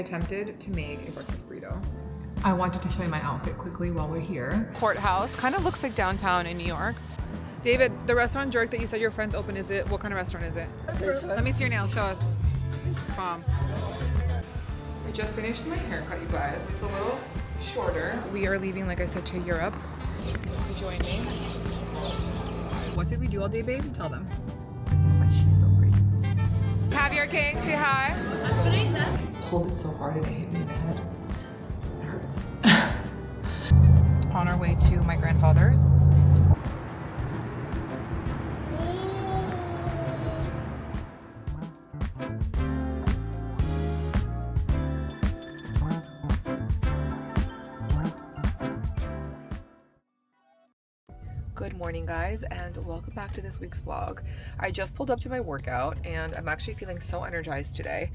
attempted to make a breakfast burrito. I wanted to show you my outfit quickly while we're here. Courthouse, kind of looks like downtown in New York. David, the restaurant Jerk that you said your friends open, is it? What kind of restaurant is it? Let me see your nails, show us. Mom. I just finished my haircut, you guys. It's a little shorter. We are leaving, like I said, to Europe. Join me. What did we do all day, babe? Tell them. But she's so pretty. Javier King, say hi. Pulled it so hard and it hit me in the head. It hurts. On our way to my grandfather's. Good morning, guys, and welcome back to this week's vlog. I just pulled up to my workout and I'm actually feeling so energized today.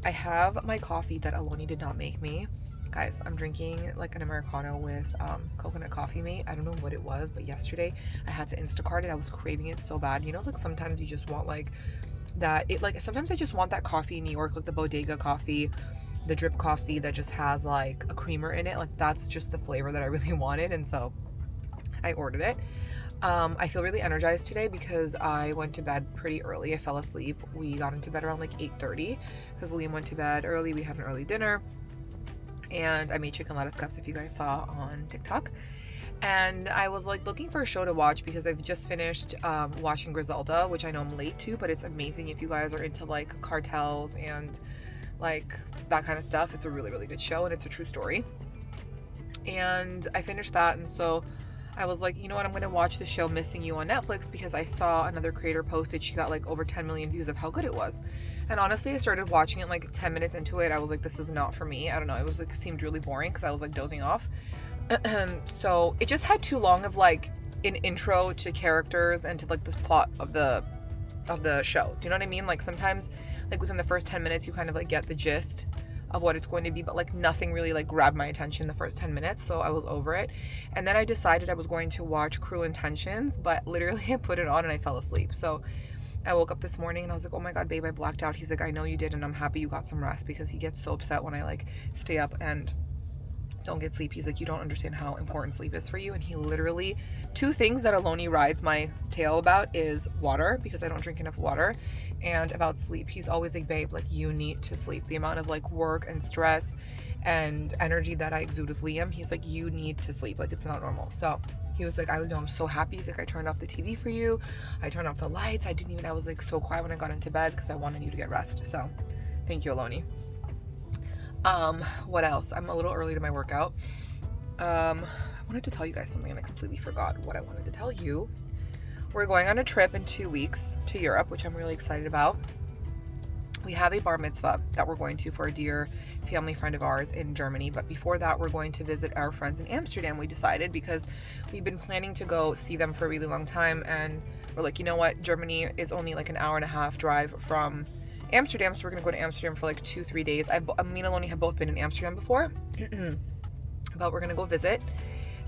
I have my coffee that Aloni did not make me. Guys, I'm drinking like an Americano with coconut coffee mate. I don't know what it was, but yesterday I had to Instacart it. I was craving it so bad. You know, like sometimes you just want like that. Sometimes I just want that coffee in New York, like the bodega coffee, the drip coffee that just has like a creamer in it. Like that's just the flavor that I really wanted, and so I ordered it. I feel really energized today because I went to bed pretty early. I fell asleep. We got into bed around like 8:30 because Liam went to bed early. We had an early dinner and I made chicken lettuce cups, if you guys saw on TikTok. And I was like looking for a show to watch because I've just finished watching Griselda, which I know I'm late to, but it's amazing if you guys are into like cartels and like that kind of stuff. It's a really, really good show and it's a true story. And I finished that, and so I was like, you know what, I'm going to watch the show Missing You on Netflix because I saw another creator posted she got like over 10 million views of how good it was. And honestly, I started watching it like 10 minutes into it. I was like, this is not for me. I don't know. It was like, seemed really boring because I was like dozing off. So it just had too long of like an intro to characters and to like the plot of the show. Do you know what I mean? Like sometimes like within the first 10 minutes, you kind of like get the gist of what it's going to be, but like nothing really like grabbed my attention the first 10 minutes, so I was over it. And then I decided I was going to watch Cruel Intentions, but literally I put it on and I fell asleep. So I woke up this morning and I was like, oh my god, babe, I blacked out. He's like, I know you did, and I'm happy you got some rest, because he gets so upset when I like stay up and don't get sleep. He's like, you don't understand how important sleep is for you. And he literally, two things that Aloni rides my tail about is water, because I don't drink enough water, and about sleep. He's always like, babe, like you need to sleep. The amount of like work and stress and energy that I exude with Liam, he's like, you need to sleep, like it's not normal. So he was like, I'm so happy. He's like, I turned off the TV for you, I turned off the lights, I was like so quiet when I got into bed because I wanted you to get rest. So thank you, Aloni. What else? I'm a little early to my workout. I wanted to tell you guys something and I completely forgot what I wanted to tell you. We're going on a trip in 2 weeks to Europe, which I'm really excited about. We have a bar mitzvah that we're going to for a dear family friend of ours in Germany. But before that, we're going to visit our friends in Amsterdam, we decided, because we've been planning to go see them for a really long time. And we're like, you know what? Germany is only like an hour and a half drive from Amsterdam. So we're going to go to Amsterdam for like 2-3 days. Me and Aloni have both been in Amsterdam before, but we're going to go visit.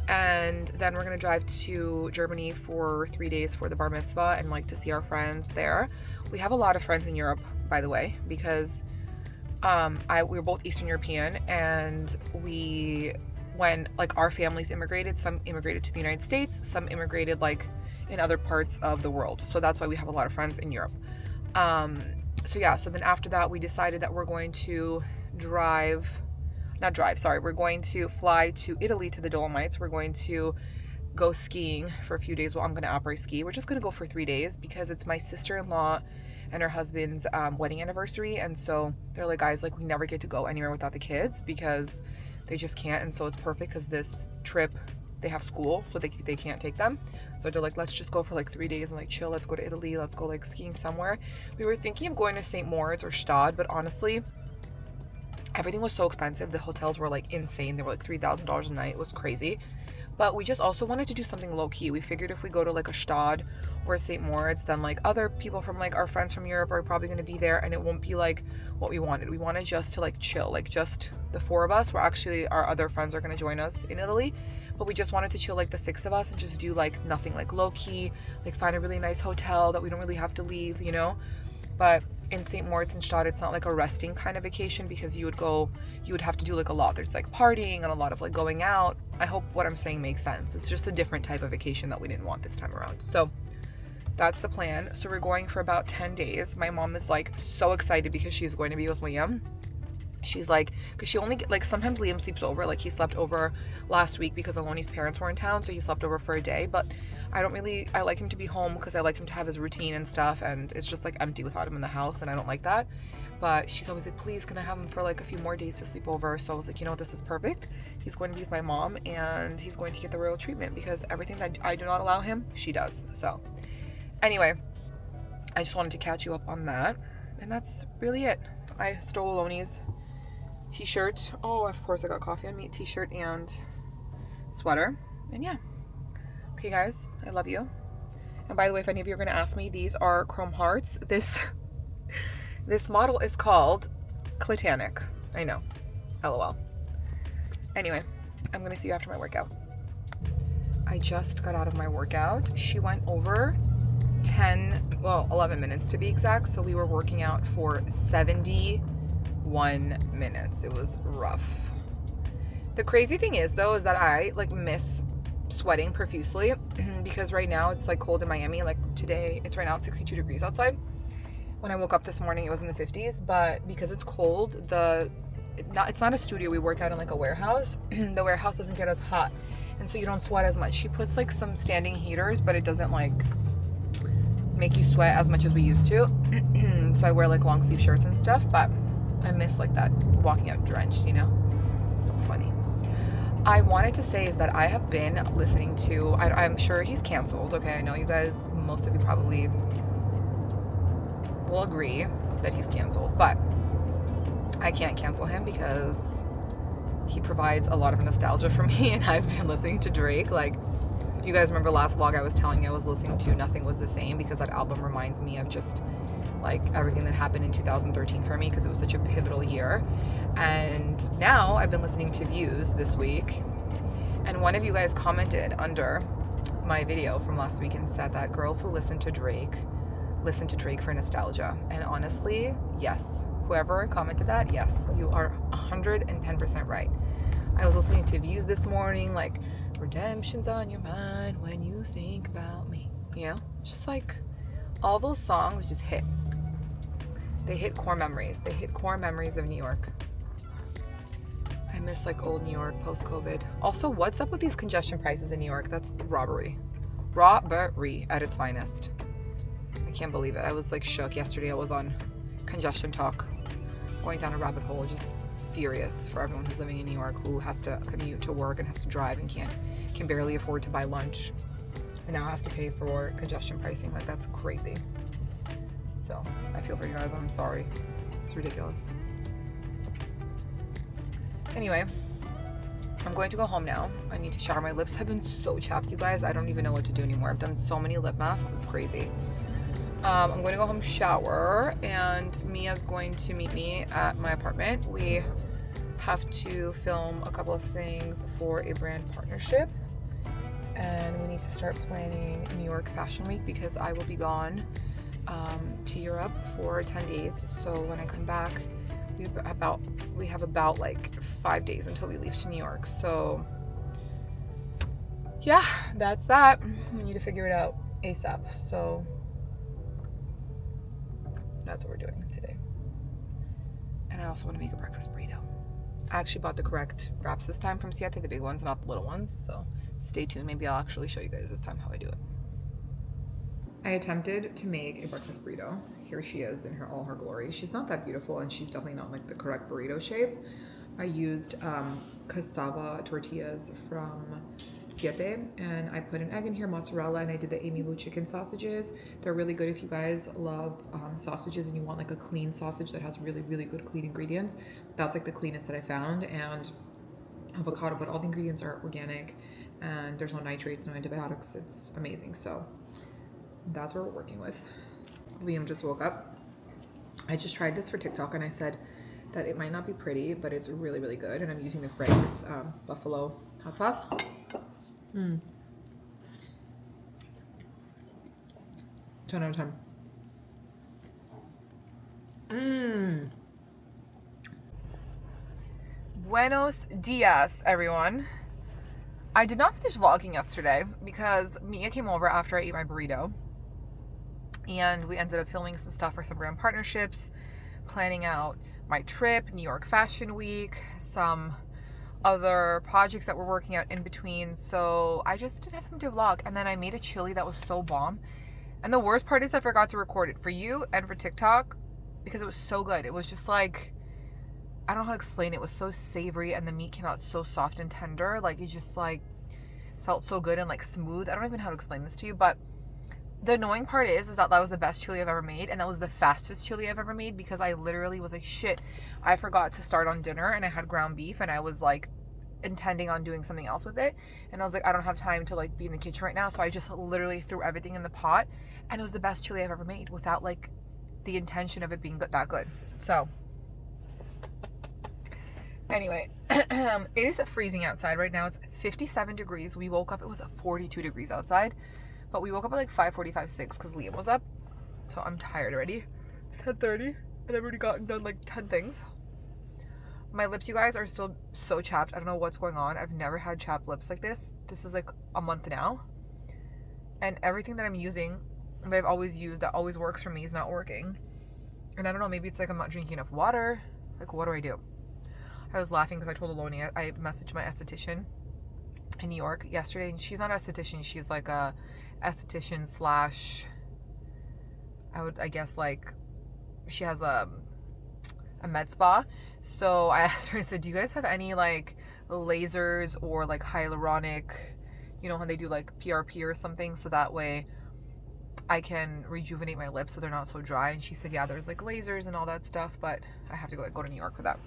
And then we're going to drive to Germany for 3 days for the bar mitzvah and like to see our friends there. We have a lot of friends in Europe, by the way, because we're both Eastern European, and when like our families immigrated, some immigrated to the United States, some immigrated like in other parts of the world. So that's why we have a lot of friends in Europe. So then after that, we decided that we're going to we're going to fly to Italy, to the Dolomites. We're going to go skiing for a few days. Well, I'm going to après ski. We're just going to go for 3 days because it's my sister-in-law and her husband's wedding anniversary. And so they're like, guys, like we never get to go anywhere without the kids because they just can't. And so it's perfect because this trip, they have school, so they can't take them. So they're like, let's just go for like 3 days and like chill. Let's go to Italy. Let's go like skiing somewhere. We were thinking of going to St. Moritz or Stade, but honestly, everything was so expensive. The hotels were like insane. They were like $3,000 a night. It was crazy. But we just also wanted to do something low-key. We figured if we go to like a Stade or a St. Moritz, then like other people from like our friends from Europe are probably going to be there, and it won't be like what we wanted. We wanted just to like chill, like just the 4 of us. We're actually, our other friends are going to join us in Italy, but we just wanted to chill like the 6 of us and just do like nothing, like low-key, like find a really nice hotel that we don't really have to leave, you know. But in St. Moritz and Stad, it's not like a resting kind of vacation, because you would have to do like a lot. There's like partying and a lot of like going out. I hope what I'm saying makes sense. It's just a different type of vacation that we didn't want this time around. So that's the plan. So we're going for about 10 days. My mom is like so excited because she's going to be with Liam. She's like, because she only like, sometimes Liam sleeps over. Like he slept over last week because Aloni's parents were in town, so he slept over for a day. But I like him to be home because I like him to have his routine and stuff, and it's just like empty without him in the house, and I don't like that. But she's always like, please, can I have him for like a few more days to sleep over? So I was like, you know, this is perfect. He's going to be with my mom, and he's going to get the royal treatment, because everything that I do not allow him, she does. So anyway, I just wanted to catch you up on that, and that's really it. I stole Aloni's t-shirt. Oh, of course I got coffee on me. T-shirt and sweater. And yeah. Okay, guys, I love you. And by the way, if any of you are going to ask me, these are chrome hearts. This model is called Clitanic. I know. LOL. Anyway, I'm going to see you after my workout. I just got out of my workout. She went over 11 minutes to be exact. So we were working out for 71 minutes. It was rough. The crazy thing is though, is that I like miss sweating profusely because right now it's like cold in Miami. Like today, it's right now 62 degrees outside. When I woke up this morning, it was in the 50s, but because it's cold, it's not a studio. We work out in like a warehouse. The warehouse doesn't get as hot, and so you don't sweat as much. She puts like some standing heaters, but it doesn't like make you sweat as much as we used to. So I wear like long sleeve shirts and stuff, but I miss like that walking out drenched, you know? So funny. I wanted to say is that I have been listening to, I'm sure he's canceled. Okay, I know you guys, most of you probably will agree that he's canceled, but I can't cancel him because he provides a lot of nostalgia for me, and I've been listening to Drake. Like, you guys remember last vlog I was telling you I was listening to Nothing Was the Same, because that album reminds me of just like everything that happened in 2013 for me, because it was such a pivotal year. And now I've been listening to Views this week, and one of you guys commented under my video from last week and said that girls who listen to Drake for nostalgia. And honestly, yes, whoever commented that, yes, you are 110% right. I was listening to Views this morning, like, redemption's on your mind when you think about me, you know? Just like all those songs just hit. They hit core memories. They hit core memories of New York. I miss like old New York post-COVID. Also, what's up with these congestion prices in New York? That's robbery. Robbery at its finest. I can't believe it. I was like shook yesterday. I was on Congestion Talk, going down a rabbit hole, just furious for everyone who's living in New York, who has to commute to work and has to drive and can barely afford to buy lunch, and now has to pay for congestion pricing. Like, that's crazy. So I feel for you guys. I'm sorry. It's ridiculous. Anyway, I'm going to go home now. I need to shower. My lips have been so chapped, you guys. I don't even know what to do anymore. I've done so many lip masks. It's crazy. I'm going to go home, shower, and Mia's going to meet me at my apartment. We have to film a couple of things for a brand partnership, and we need to start planning New York Fashion Week, because I will be gone to Europe for 10 days. So when I come back, we have about like 5 days until we leave to New York. So yeah, that's that. We need to figure it out ASAP. So that's what we're doing today. And I also want to make a breakfast burrito. I actually bought the correct wraps this time from Siete, the big ones, not the little ones. So stay tuned. Maybe I'll actually show you guys this time how I do it. I attempted to make a breakfast burrito. Here she is in all her glory. She's not that beautiful, and she's definitely not like the correct burrito shape. I used cassava tortillas from Siete, and I put an egg in here, mozzarella, and I did the Amy Lou chicken sausages. They're really good if you guys love sausages and you want like a clean sausage that has really, really good clean ingredients. That's like the cleanest that I found. And avocado, but all the ingredients are organic, and there's no nitrates, no antibiotics. It's amazing. So that's what we're working with. Liam just woke up. I just tried this for TikTok, and I said that it might not be pretty, but it's really, really good. And I'm using the Frank's buffalo hot sauce. 10 out of 10. Buenos dias, everyone. I did not finish vlogging yesterday because Mia came over after I ate my burrito. And we ended up filming some stuff for some brand partnerships, planning out my trip, New York Fashion Week, some other projects that we're working out in between. So I just didn't have time to vlog. And then I made a chili that was so bomb. And the worst part is I forgot to record it for you and for TikTok because it was so good. It was just like, I don't know how to explain it. It was so savory and the meat came out so soft and tender. Like it just like felt so good and like smooth. I don't even know how to explain this to you, but the annoying part is that was the best chili I've ever made, and that was the fastest chili I've ever made because I literally was like, shit, I forgot to start on dinner and I had ground beef and I was like intending on doing something else with it, and I was like, I don't have time to like be in the kitchen right now, so I just literally threw everything in the pot, and it was the best chili I've ever made without like the intention of it being that good. So anyway, it is freezing outside right now. It's 57 degrees. We woke up, it was 42 degrees outside. But we woke up at like 5:45, 6 because Liam was up. So I'm tired already. It's 10:30 and I've already gotten done like 10 things. My lips, you guys, are still so chapped. I don't know what's going on. I've never had chapped lips like this. This is like a month now. And everything that I'm using, that I've always used, that always works for me, is not working. And I don't know, maybe it's like I'm not drinking enough water. Like, what do I do? I was laughing because I told Aloni, I messaged my esthetician in New York yesterday, and she's not an esthetician, she's like a esthetician slash, I guess like she has a med spa. So I asked her, I said, do you guys have any like lasers or like hyaluronic, you know how they do like PRP or something, so that way I can rejuvenate my lips so they're not so dry? And she said, yeah, there's like lasers and all that stuff, but I have to go to New York for that.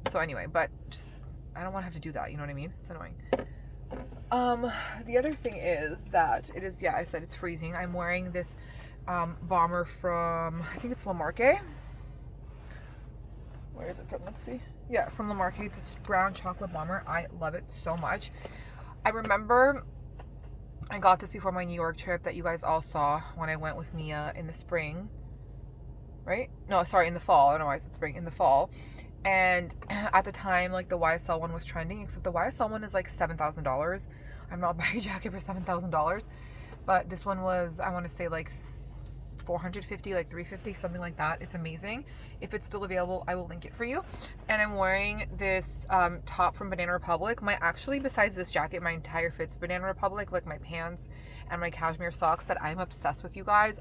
So anyway, but just, I don't want to have to do that, you know what I mean? It's annoying. The other thing is that it is, yeah, I said it's freezing. I'm wearing this bomber from, I think it's La Marque. Where is it from? Let's see. Yeah, from La Marque. It's this brown chocolate bomber. I love it so much. I remember I got this before my New York trip that you guys all saw when I went with Mia in the spring. Right? No, sorry, in the fall. I don't know why I said spring. In the fall. And at the time, like, the YSL one was trending, except the YSL one is like $7,000. I'm not buying a jacket for $7,000. But this one was, I want to say like $450, like $350, something like that. It's amazing. If it's still available, I will link it for you. And I'm wearing this top from Banana Republic. Actually, besides this jacket, my entire fit's Banana Republic, like my pants and my cashmere socks that I'm obsessed with, you guys.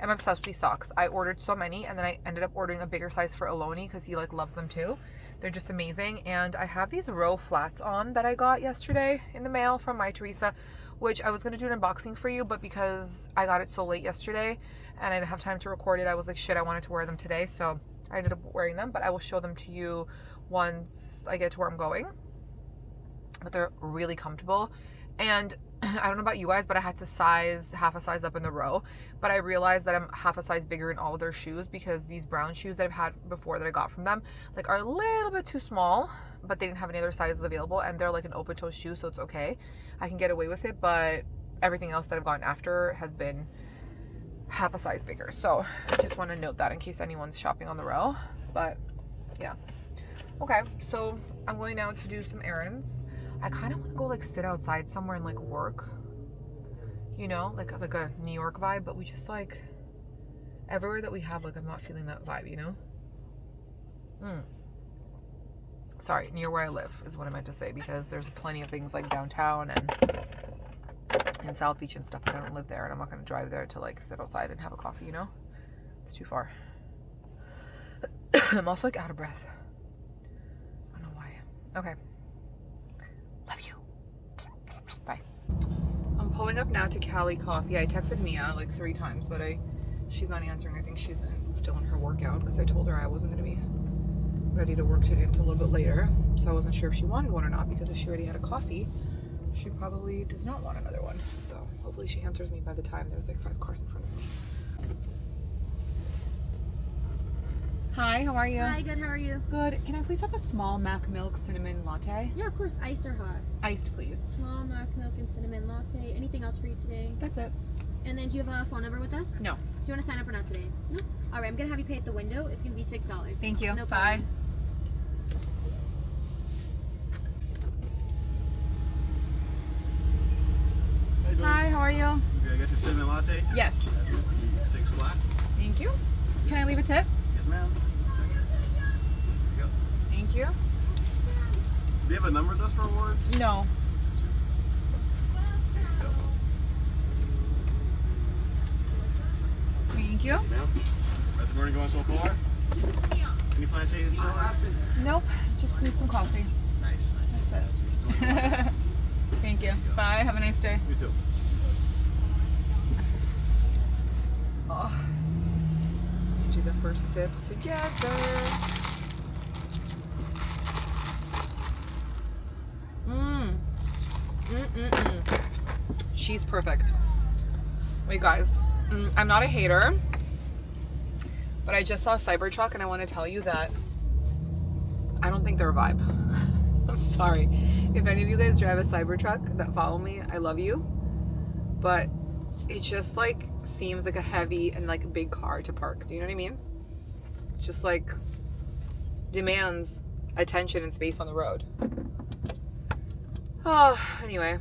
I'm obsessed with these socks. I ordered so many, and then I ended up ordering a bigger size for Aloni because he like loves them too. They're just amazing. And I have these row flats on that I got yesterday in the mail from My Teresa, which I was going to do an unboxing for you, but because I got it so late yesterday and I didn't have time to record it, I was like, shit, I wanted to wear them today. So I ended up wearing them, but I will show them to you once I get to where I'm going. But they're really comfortable. And I don't know about you guys, but I had to size half a size up in the row. But I realized that I'm half a size bigger in all of their shoes because these brown shoes that I've had before that I got from them like are a little bit too small, but they didn't have any other sizes available, and they're like an open toe shoe, so it's okay. I can get away with it, but everything else that I've gotten after has been half a size bigger. So I just want to note that in case anyone's shopping on the row. But yeah. Okay, so I'm going now to do some errands. I kind of want to go like sit outside somewhere and like work, you know, like a New York vibe, but we just like everywhere that we have, like I'm not feeling that vibe, you know? Sorry, near where I live is what I meant to say, because there's plenty of things like downtown and South Beach and stuff, but I don't live there, and I'm not going to drive there to like sit outside and have a coffee, you know? It's too far. I'm also like out of breath. I don't know why. Okay. Love you. Bye. I'm pulling up now to Cali Coffee. I texted Mia like 3 times, but she's not answering. I think she's still in her workout because I told her I wasn't going to be ready to work today until a little bit later. So I wasn't sure if she wanted one or not, because if she already had a coffee, she probably does not want another one. So hopefully she answers me by the time there's like 5 cars in front of me. Hi, how are you? Hi, good, how are you? Good. Can I please have a small Mac Milk Cinnamon Latte? Yeah, of course. Iced or hot? Iced, please. Small Mac Milk and Cinnamon Latte. Anything else for you today? That's it. And then do you have a phone number with us? No. Do you want to sign up or not today? Nope. All right, I'm gonna have you pay at the window. It's gonna be $6. Thank you. No Bye. problem. Hi, how are you? Okay, I got your cinnamon latte. Yes. 6 flat. Thank you. Can I leave a tip? Yes, ma'am. There you go. Thank you. Do you have a number with us for awards? No. There you go. Thank you. Ma'am, how's the morning going so far? Any plans to eat chilling? Nope. Just need some coffee. Nice. That's it. Thank you. Bye. Have a nice day. You too. Oh. Let's do the first sip together. She's perfect. Wait, guys. I'm not a hater, but I just saw Cybertruck and I want to tell you that I don't think they're a vibe. I'm sorry. If any of you guys drive a Cybertruck that follow me, I love you. But it just like seems like a heavy and like big car to park. Do you know what I mean? It's just like demands attention and space on the road. Oh, anyway,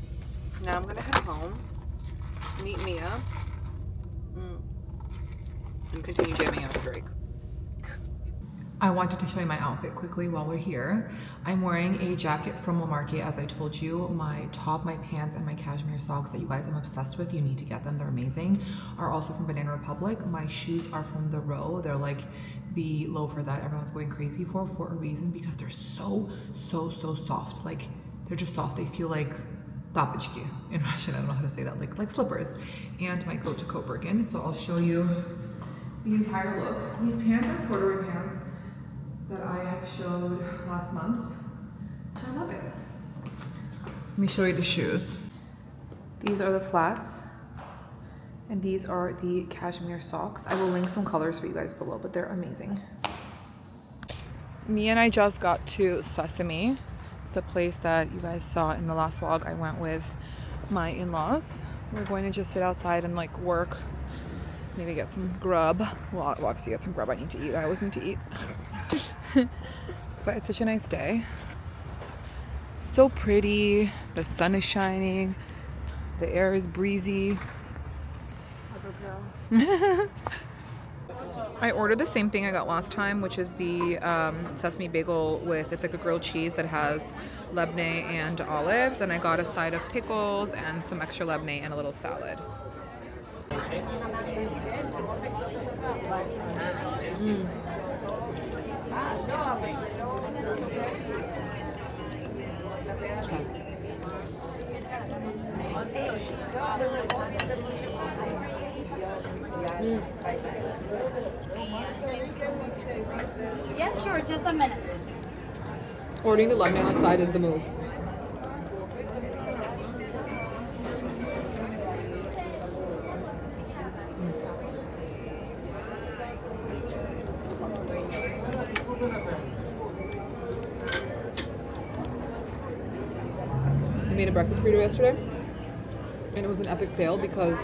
now I'm gonna head home, meet Mia, and continue jamming out to Drake. I wanted to show you my outfit quickly while we're here. I'm wearing a jacket from Market, as I told you. My top, my pants, and my cashmere socks that you guys I'm obsessed with. You need to get them. They're amazing. Are also from Banana Republic. My shoes are from The Row. They're like the loafer that everyone's going crazy for a reason, because they're so soft. Like, they're just soft. They feel like tapachki in Russian. I don't know how to say that. Like slippers. And my coat to coat Birkin. So I'll show you the entire look. These pants are corduroy pants that I have showed last month. I love it. Let me show you the shoes. These are the flats, and these are the cashmere socks. I will link some colors for you guys below, but they're amazing. Me and I just got to Sesame. It's the place that you guys saw in the last vlog. I went with my in-laws. We're going to just sit outside and like work, maybe get some grub. Well, I'll obviously get some grub. I need to eat. I always need to eat. But it's such a nice day. So pretty. The sun is shining. The air is breezy. I ordered the same thing I got last time, which is the sesame bagel with, it's like a grilled cheese that has labneh and olives. And I got a side of pickles and some extra labneh and a little salad. Yeah, sure. Just a minute. Ordering the labneh on the side is the move. I made a breakfast burrito yesterday, and it was an epic fail because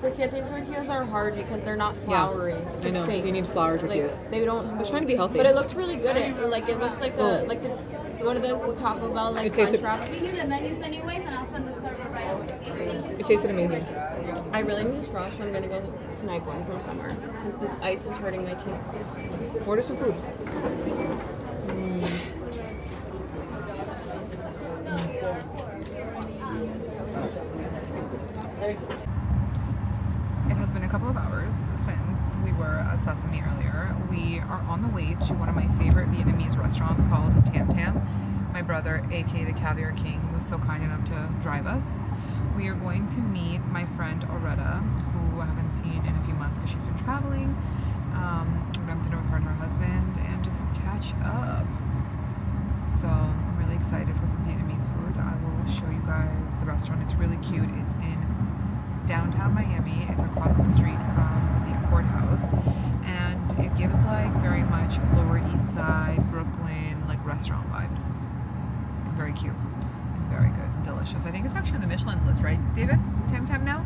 The siete tortillas are hard because they're not floury. It's I know fake. you need flour tortillas. Like, they don't. I was trying to be healthy, But it looked really good. It looked like one of those Taco Bell like It tasted- crunch wrap. We do the menus anyways, and I'll send the server right over. Thank you. It tasted amazing. I really need a straw, so I'm gonna go snag one from somewhere because the ice is hurting my teeth. Order some food. It has been a couple of hours since we were at Sesame earlier. We are on the way to one of my favorite Vietnamese restaurants called Tam Tam. My brother, aka the Caviar King, was so kind enough to drive us. We are going to meet my friend Oretta, who I haven't seen in a few months because she's been traveling. We're going to have dinner with her and her husband and just catch up. So I'm really excited for some Vietnamese food. I will show you guys the restaurant. It's really cute. It's in downtown Miami. It's across the street from the courthouse, and it gives like very much Lower East Side, Brooklyn, like restaurant vibes. Very cute and very good, delicious. I think it's actually on the Michelin list, right, David? Tam Tam now?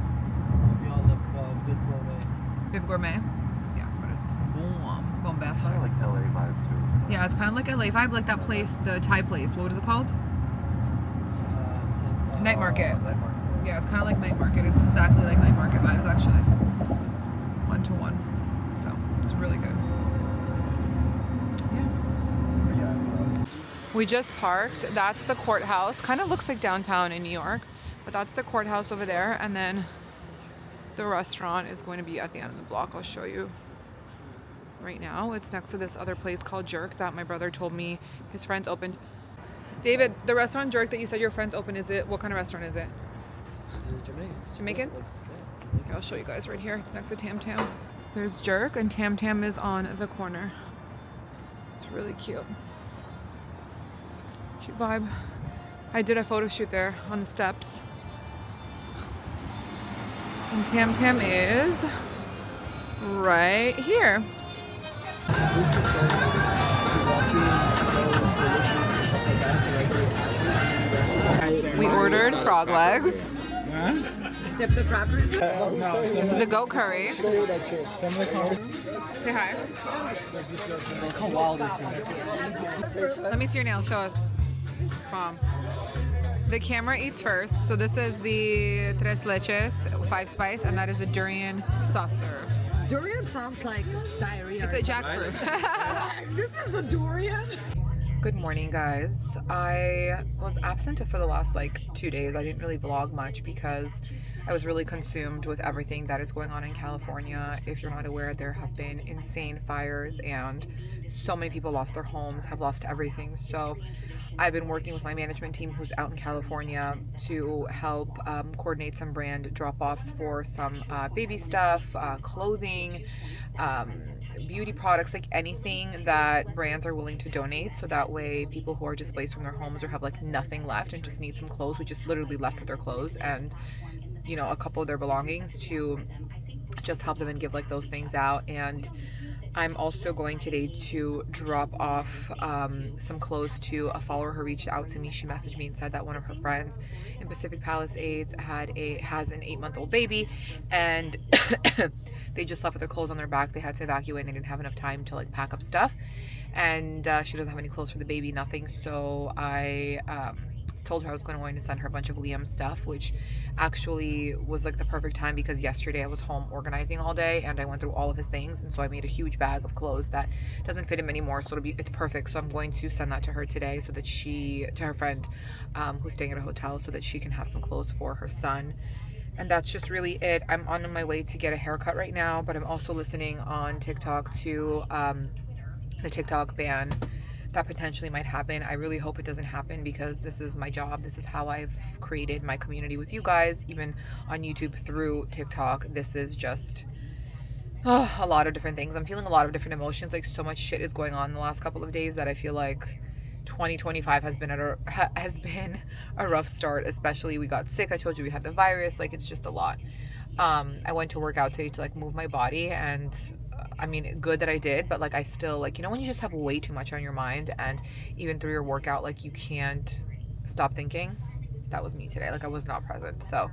We all love Bib Gourmet. Bib Gourmet. Yeah, what boom, bombastic. It's kind of like LA vibe too. Yeah, it's kind of like LA vibe, like that place, the Thai place. What is it called? Night market. Night market. Yeah, it's kind of like night market. It's exactly like night market vibes, actually. 1-to-1. So it's really good. Yeah. We just parked. That's the courthouse. Kind of looks like downtown in New York, but that's the courthouse over there. And then the restaurant is going to be at the end of the block. I'll show you right now. It's next to this other place called Jerk that my brother told me his friends opened. David, the restaurant Jerk that you said your friends opened, is it, what kind of restaurant is it? Jamaican? Here, I'll show you guys right here. It's next to Tam Tam. There's Jerk and Tam Tam is on the corner. It's really cute. Cute vibe. I did a photo shoot there on the steps. And Tam Tam is right here. We ordered frog legs. Tip the property. The goat curry. Say hi. Look how wild this is. Let me see your nail. Show us. Mom. The camera eats first. So this is the tres leches, 5 spice, and that is the durian soft serve. Durian sounds like diarrhea. It's a jackfruit. This is a durian. Good morning, guys. I was absent for the last like 2 days. I didn't really vlog much because I was really consumed with everything that is going on in California. If you're not aware, there have been insane fires and so many people lost their homes, have lost everything. So I've been working with my management team who's out in California to help coordinate some brand drop-offs for some baby stuff, clothing, beauty products, like anything that brands are willing to donate, so that way people who are displaced from their homes or have like nothing left and just need some clothes, we just literally left with their clothes and, you know, a couple of their belongings, to just help them and give like those things out. And I'm also going today to drop off some clothes to a follower who reached out to me. She messaged me and said that one of her friends in Pacific Palisades has an 8-month-old baby, and they just left with their clothes on their back. They had to evacuate and they didn't have enough time to like pack up stuff, and she doesn't have any clothes for the baby, nothing. So I told her I was going to send her a bunch of Liam stuff, which actually was like the perfect time because yesterday I was home organizing all day and I went through all of his things, and so I made a huge bag of clothes that doesn't fit him anymore, so it's perfect. So I'm going to send that to her today, so that to her friend who's staying at a hotel, so that she can have some clothes for her son. And that's just really it. I'm on my way to get a haircut right now, but I'm also listening on TikTok to the TikTok ban that potentially might happen. I really hope it doesn't happen because this is my job. This is how I've created my community with you guys, even on YouTube through TikTok. This is just a lot of different things. I'm feeling a lot of different emotions. Like, so much shit is going on in the last couple of days that I feel like 2025 has been a rough start. Especially we got sick. I told you we had the virus. Like, it's just a lot. I went to work out today to like move my body, and I mean, good that I did, but like I still, like, you know when you just have way too much on your mind, and even through your workout, like you can't stop thinking? That was me today. Like, I was not present. So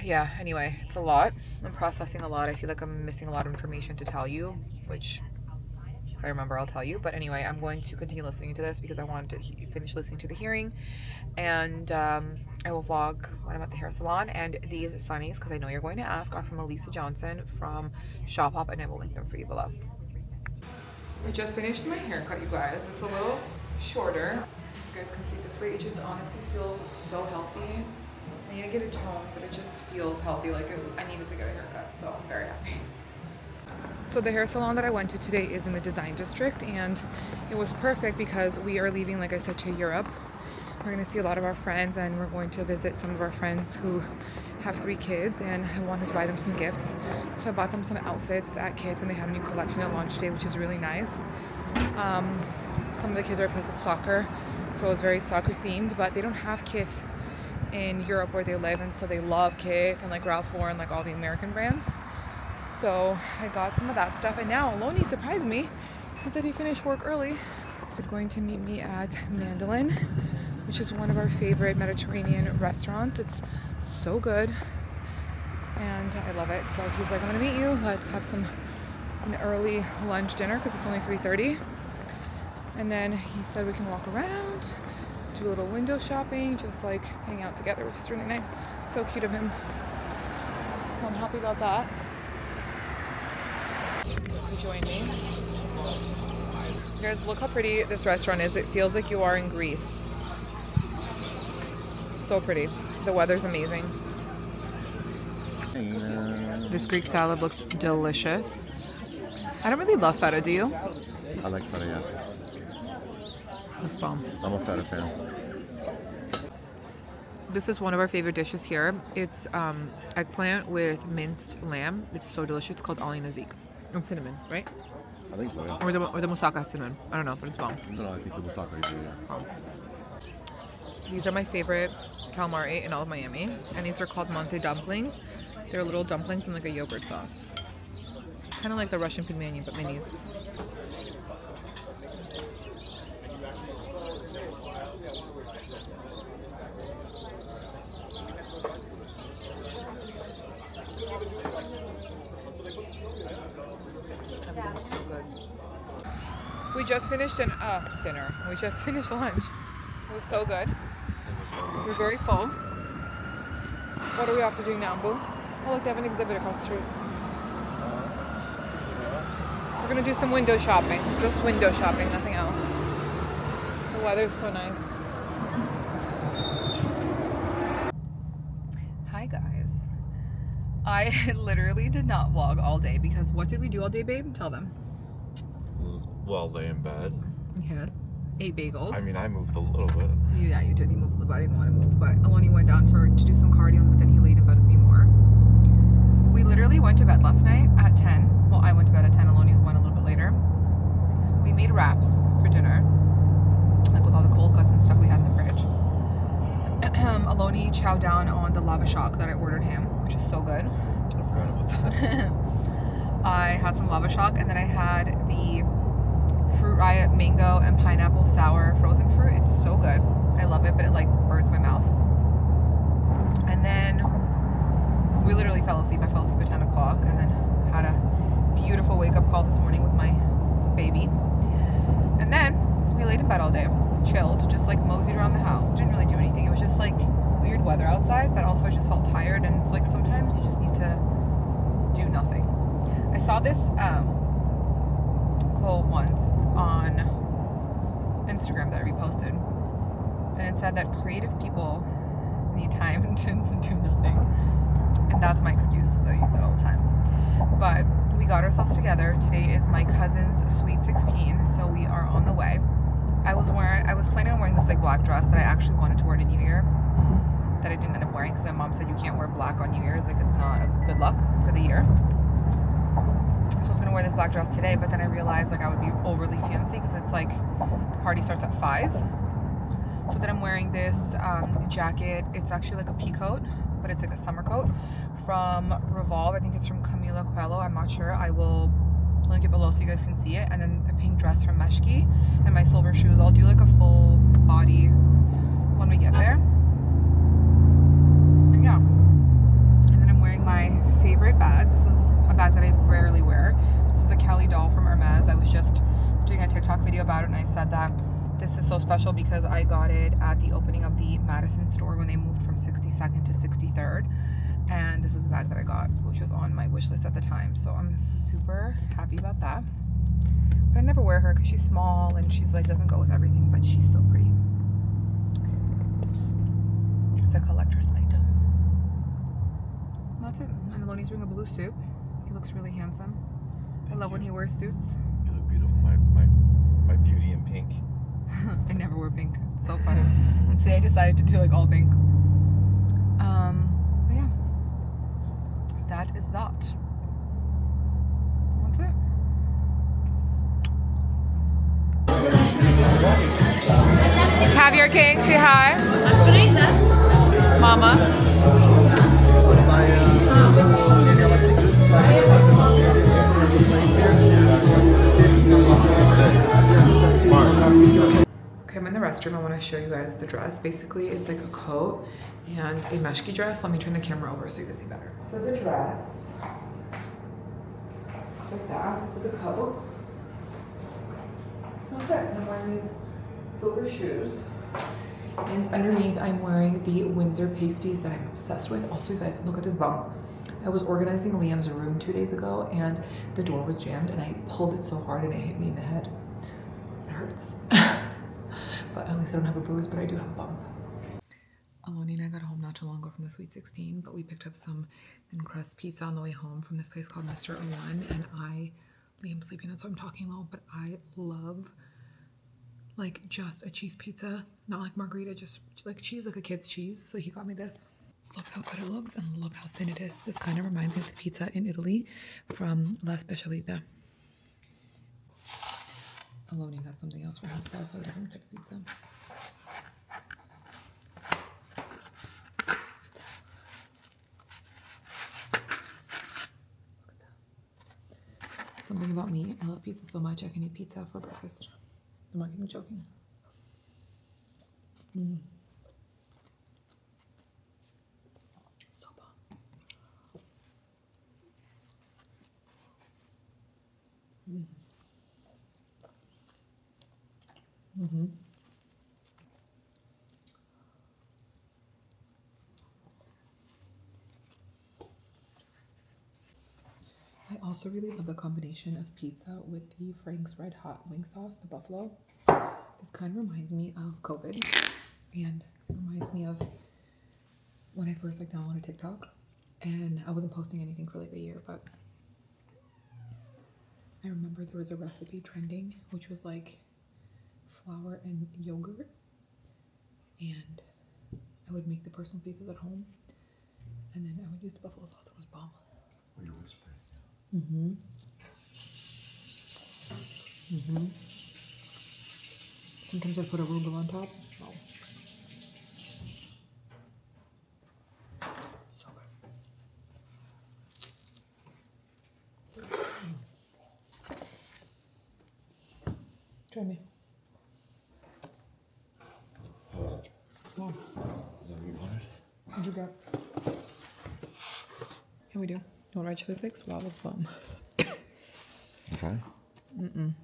yeah, anyway, it's a lot. I'm processing a lot. I feel like I'm missing a lot of information to tell you, which if I remember I'll tell you. But anyway, I'm going to continue listening to this because I wanted to finish listening to the hearing, and I will vlog when I'm at the hair salon. And these sunnies, because I know you're going to ask, are from Elisa Johnson from Shop Hop, and I will link them for you below. I just finished my haircut, you guys. It's a little shorter. You guys can see this way. It just honestly feels so healthy. I need to get a tone, but it just feels healthy. Like I needed to get a haircut, so I'm very happy. So the hair salon that I went to today is in the Design District, and it was perfect because we are leaving, like I said, to Europe. We're going to see a lot of our friends, and we're going to visit some of our friends who have 3 kids, and I wanted to buy them some gifts. So I bought them some outfits at Kith, and they had a new collection at launch day, which is really nice. Some of the kids are obsessed with soccer, so it was very soccer themed, but they don't have Kith in Europe where they live, and so they love Kith and like Ralph Lauren, like all the American brands. So I got some of that stuff, and now Lonnie surprised me. He said he finished work early. He's going to meet me at Mandolin, which is one of our favorite Mediterranean restaurants. It's so good and I love it. So he's like, I'm gonna meet you, let's have some an early lunch dinner because it's only 3:30. And then he said we can walk around, do a little window shopping, just like hang out together, which is really nice. So cute of him. So I'm happy about that. To join me. Guys, look how pretty this restaurant is. It feels like you are in Greece. So pretty. The weather's amazing. This Greek salad looks delicious. I don't really love feta, do you? I like feta, yeah. Looks bomb. I'm a feta fan. This is one of our favorite dishes here. It's eggplant with minced lamb. It's so delicious. It's called Ali Nazik. And cinnamon, right? I think so, yeah. Or the moussaka has cinnamon. I don't know, but it's bomb. No, I think the moussaka is yeah. Oh. These are my favorite calamari in all of Miami. And these are called Monte dumplings. They're little dumplings in like a yogurt sauce. Kind of like the Russian pigmeni, but minis. Everything's so good. We just finished dinner. We just finished lunch. It was so good. We're very full. What do we have to do now, Boo? Oh, look, they have an exhibit across the street. We're gonna do some window shopping. Just window shopping, nothing else. The weather's so nice. Hi, guys. I literally did not vlog all day because what did we do all day, babe? Tell them. Well, lay in bed. Yes. 8 bagels. I mean, I moved a little bit. Yeah, you did. You moved a little bit. I didn't want to move, but Aloni went down to do some cardio, but then he laid in bed with me more. We literally went to bed last night at 10. Well, I went to bed at 10. Aloni went a little bit later. We made wraps for dinner, like with all the cold cuts and stuff we had in the fridge. Aloni chowed down on the lava shock that I ordered him, which is so good. I forgot about that. I had some lava shock, and then I had the Fruit Riot mango and pineapple sour frozen fruit. It's so good. I love it, but it like burns my mouth. And then we literally fell asleep. I fell asleep at 10 o'clock and then had a beautiful wake up call this morning with my baby. And then we laid in bed all day, chilled, just like moseyed around the house. Didn't really do anything. It was just like weird weather outside, but also I just felt tired, and it's like sometimes you just need to do nothing. I saw this quote once on Instagram that I reposted, and it said that creative people need time to do nothing, and that's my excuse. I use that all the time. But we got ourselves together. Today is my cousin's sweet 16, so we are on the way. I was planning on wearing this like black dress that I actually wanted to wear to New Year, that I didn't end up wearing because my mom said you can't wear black on New Year's, like it's not a good luck for the year. So I was gonna wear this black dress today, but then I realized like I would be overly fancy because it's like the party starts at 5. So then I'm wearing this jacket. It's actually like a pea coat, but it's like a summer coat from Revolve. I think it's from Camila Coelho. I'm not sure. I will link it below so you guys can see it. And then a pink dress from Meshki and my silver shoes. I'll do like a full body when we get there. And yeah. And then I'm wearing my favorite bag. This is a bag that I rarely wear. This is a Kelly doll from Hermes. I was just doing a TikTok video about it, and I said that this is so special because I got it at the opening of the Madison store when they moved from 62nd to 63rd. And this is the bag that I got, which was on my wish list at the time. So I'm super happy about that. But I never wear her because she's small and she's like doesn't go with everything, but she's so pretty. It's a collector's item. That's it. And Aloni's wearing a blue suit. He looks really handsome. I love when he wears suits. You look beautiful, my beauty in pink. I never wear pink. It's so funny. And today I decided to do like all pink. But yeah. That is that. That's it. Caviar King, say hi. Mama. Okay, I'm in the restroom. I want to show you guys the dress. Basically, it's like a coat and a meshki dress. Let me turn the camera over so you can see better. So the dress. like that. This is the coat. That's it. I'm wearing these silver shoes. And underneath, I'm wearing the Windsor pasties that I'm obsessed with. Also, you guys, look at this bump. I was organizing Liam's room 2 days ago, and the door was jammed, and I pulled it so hard, and it hit me in the head. It hurts. But at least I don't have a bruise, but I do have a bump. Aloni and I got home not too long ago from the Sweet 16, but we picked up some thin crust pizza on the way home from this place called Mr. One, and Liam's sleeping, that's why I'm talking low, but I love like just a cheese pizza, not like margarita, just like cheese, like a kid's cheese. So he got me this. Look how good it looks and look how thin it is. This kind of reminds me of the pizza in Italy from La Specialita. Aloni got something else for himself, a different type of pizza. Something about me, I love pizza so much I can eat pizza for breakfast. I'm not even joking. So bomb. I also really love the combination of pizza with the Frank's Red Hot wing sauce, the buffalo. This kind of reminds me of COVID, and it reminds me of when I first like downloaded TikTok, and I wasn't posting anything for like a year, but I remember there was a recipe trending, which was like flour and yogurt, and I would make the personal pieces at home, and then I would use the buffalo sauce. It was bomb. When you're whispering. Sometimes I put arugula on top. Oh. So good. Join me. How was it? Wow. Is that what you wanted? What'd you get? Here we do. You want red chili flakes? Wow, that's bomb. You try? I'm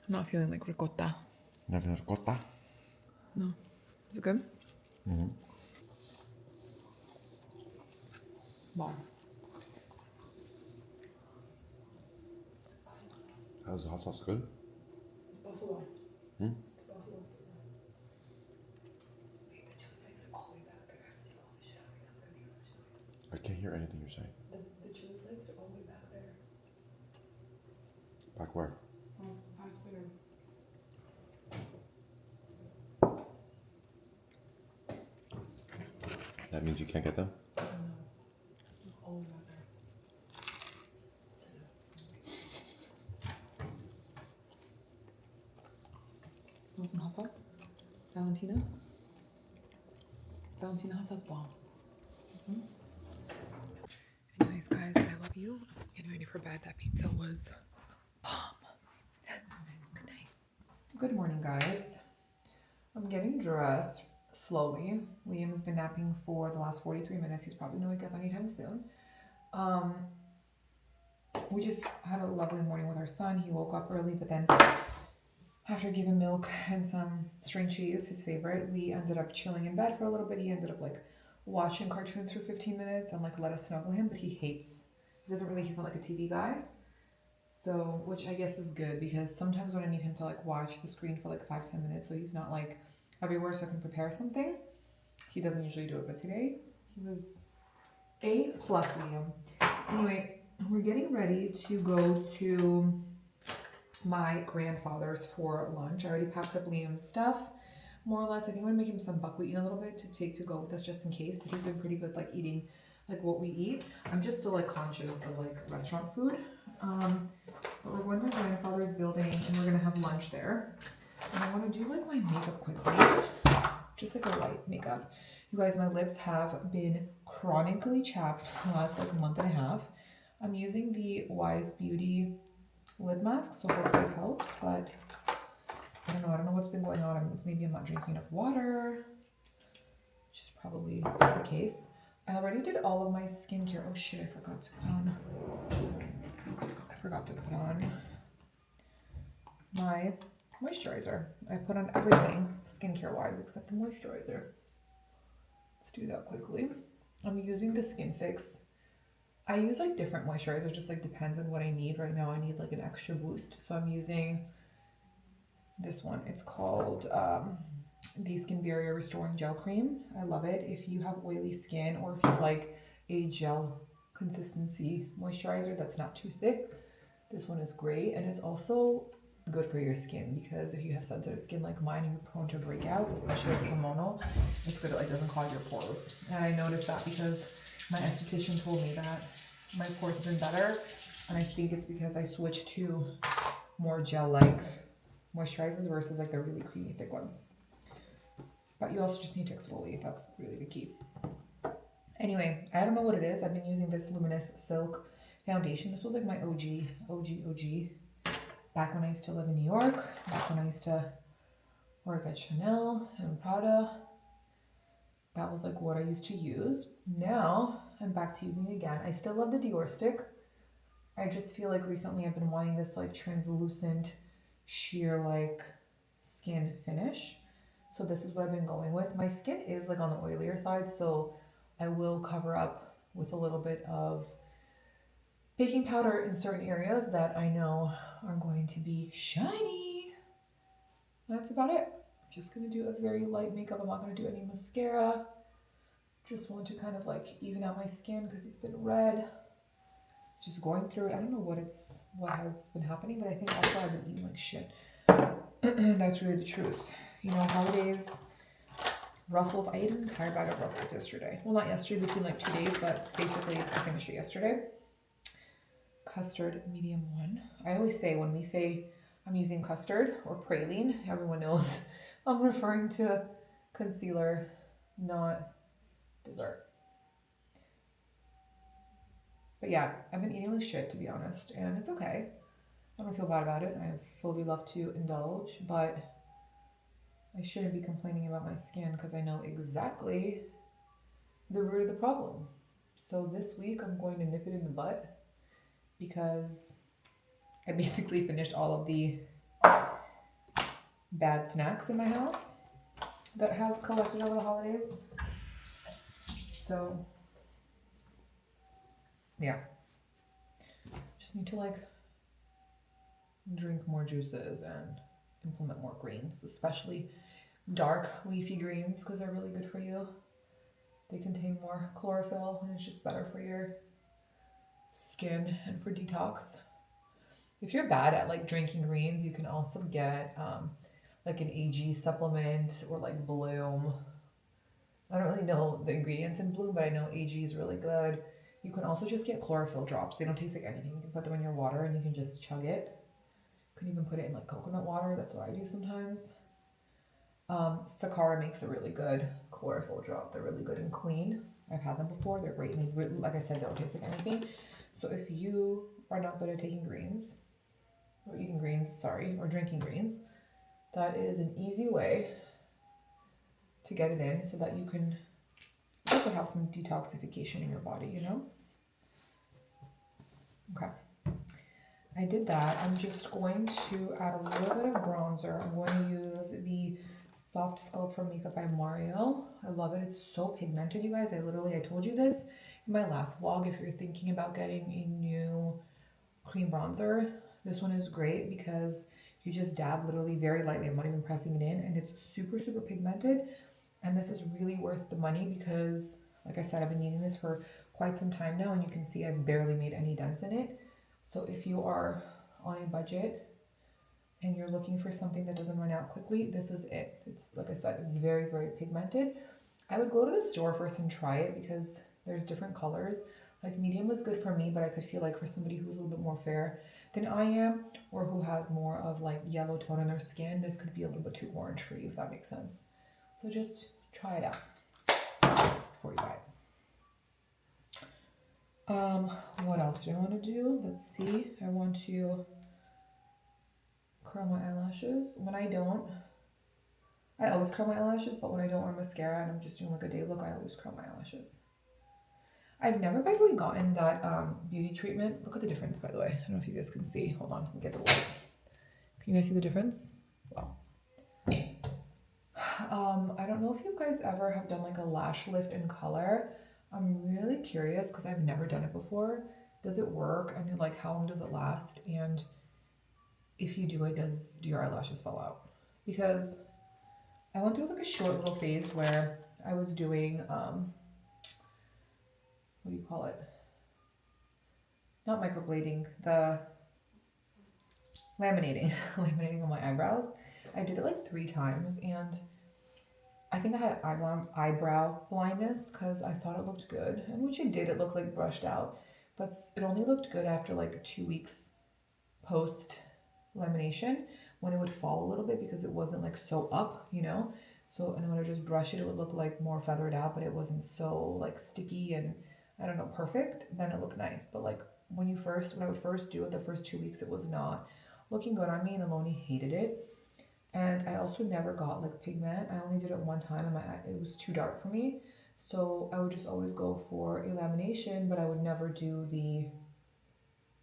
not feeling like ricotta. Never had ricotta? No. Is it good? Bomb. How's the hot sauce good? Buffalo. Hmm? It's buffalo. Wait, the chili flakes are all the way back there. I have to take all the shit out right now. It's gonna make so much noise. I can't hear anything you're saying. The chili flakes are all the way back there. Back where? Oh, back there. That means you can't get them? All the way back there. You want some hot sauce? Valentina? Valentina hot sauce bomb. Anyways, guys, I love you. I'm getting ready for bed. That pizza was bomb. Good night. Good morning, guys. I'm getting dressed slowly. Liam has been napping for the last 43 minutes. He's probably gonna wake up anytime soon. We just had a lovely morning with our son. He woke up early, but then after giving milk and some string cheese, his favorite, we ended up chilling in bed for a little bit. He ended up like watching cartoons for 15 minutes and like let us snuggle him, but he's not like a TV guy. So, which I guess is good because sometimes when I need him to like watch the screen for like 5-10 minutes so he's not like everywhere so I can prepare something, he doesn't usually do it, but today he was A+ Liam. Anyway, we're getting ready to go to my grandfather's for lunch. I already packed up Liam's stuff, more or less. I think I'm gonna make him some buckwheat in a little bit to take to go with us just in case, but he's been pretty good like eating like what we eat. I'm just still like conscious of like restaurant food. But we're going to my grandfather's building and we're gonna have lunch there. And I want to do like my makeup quickly, just like a light makeup. You guys, my lips have been chronically chapped for the last like month and a half. I'm using the Wise Beauty lip mask, so hopefully it helps, but I don't know what's been going on. Maybe I'm not drinking enough water, which is probably the case. I already did all of my skincare. Oh shit, I forgot to put on my moisturizer. I put on everything skincare wise except the moisturizer. Let's do that quickly. I'm using the Skin Fix. I use like different moisturizers, just like depends on what I need. Right now I need like an extra boost, so I'm using this one. It's called the Skin Barrier Restoring Gel Cream. I love it. If you have oily skin or if you like a gel consistency moisturizer that's not too thick, this one is great. And it's also good for your skin because if you have sensitive skin like mine and you're prone to breakouts, especially like hormonal, it's good. It like doesn't clog your pores. And I noticed that because my esthetician told me that my pores have been better, and I think it's because I switched to more gel-like moisturizers versus like the really creamy thick ones. But you also just need to exfoliate. That's really the key. Anyway, I don't know what it is. I've been using this Luminous Silk foundation. This was like my OG. Back when I used to live in New York. Back when I used to work at Chanel and Prada. That was like what I used to use. Now I'm back to using it again. I still love the Dior stick. I just feel like recently I've been wanting this like translucent, sheer like skin finish. So this is what I've been going with. My skin is like on the oilier side, so I will cover up with a little bit of baking powder in certain areas that I know are going to be shiny. That's about it. Just gonna do a very light makeup. I'm not gonna do any mascara. Just want to kind of like even out my skin because it's been red. Just going through it. I don't know what has been happening, but I think also I've been eating like shit. That's really the truth. You know, holidays, Ruffles. I ate an entire bag of Ruffles yesterday. Well, not yesterday, between like 2 days, but basically I finished it yesterday. Custard medium 1. I always say when we say I'm using custard or praline, everyone knows I'm referring to concealer, not dessert. But yeah, I've been eating like shit, to be honest, and it's okay. I don't feel bad about it. I fully love to indulge, but I shouldn't be complaining about my skin because I know exactly the root of the problem. So this week I'm going to nip it in the butt because I basically finished all of the bad snacks in my house that have collected over the holidays. So yeah, just need to like drink more juices and implement more greens, especially dark leafy greens because they're really good for you. They contain more chlorophyll and it's just better for your skin and for detox. If you're bad at like drinking greens, you can also get like an AG supplement or like Bloom. I don't really know the ingredients in Bloom, but I know AG is really good. You can also just get chlorophyll drops. They don't taste like anything. You can put them in your water and you can just chug it. You can even put it in like coconut water. That's what I do sometimes. Sakara makes a really good chlorophyll drop. They're really good and clean. I've had them before. They're great. And they, like I said, don't taste like anything. So if you are not good at taking greens, or eating greens, sorry, or drinking greens, that is an easy way to get it in so that you can also have some detoxification in your body, you know? Okay. I did that. I'm just going to add a little bit of bronzer. I'm going to use the Soft Sculpt from Makeup by Mario. I love it. It's so pigmented, you guys. I told you this in my last vlog. If you're thinking about getting a new cream bronzer, this one is great because you just dab literally very lightly. I'm not even pressing it in, and it's super, super pigmented. And this is really worth the money because, like I said, I've been using this for quite some time now, and you can see I've barely made any dents in it. So if you are on a budget and you're looking for something that doesn't run out quickly, this is it. It's, like I said, very, very pigmented. I would go to the store first and try it because there's different colors. Like medium was good for me, but I could feel like for somebody who's a little bit more fair than I am, or who has more of like yellow tone in their skin, this could be a little bit too orange for you, if that makes sense. So just try it out before you buy it. What else do I want to do? Let's see. I want to curl my eyelashes. I always curl my eyelashes, but when I don't wear mascara and I'm just doing like a day look, I always curl my eyelashes. I've never, by the way, gotten that beauty treatment. Look at the difference, by the way. I don't know if you guys can see. Hold on, let me get the light. Can you guys see the difference? Wow. I don't know if you guys ever have done like a lash lift in color. I'm really curious because I've never done it before. Does it work? And like, how long does it last? And if you do it, do your eyelashes fall out? Because I went through like a short little phase where I was doing, what do you call it? Not microblading, the laminating, laminating on my eyebrows. I did it like 3 times and I think I had eyebrow blindness because I thought it looked good. And which it did, it looked like brushed out, but it only looked good after like 2 weeks post lamination when it would fall a little bit because it wasn't like so up, you know? So, and when I just brush it, it would look like more feathered out, but it wasn't so like sticky and I don't know, perfect. Then it looked nice. But like when I would first do it, the first 2 weeks, it was not looking good on me and Aloni hated it. And I also never got like pigment. I only did it 1 time and it was too dark for me. So I would just always go for a lamination, but I would never do the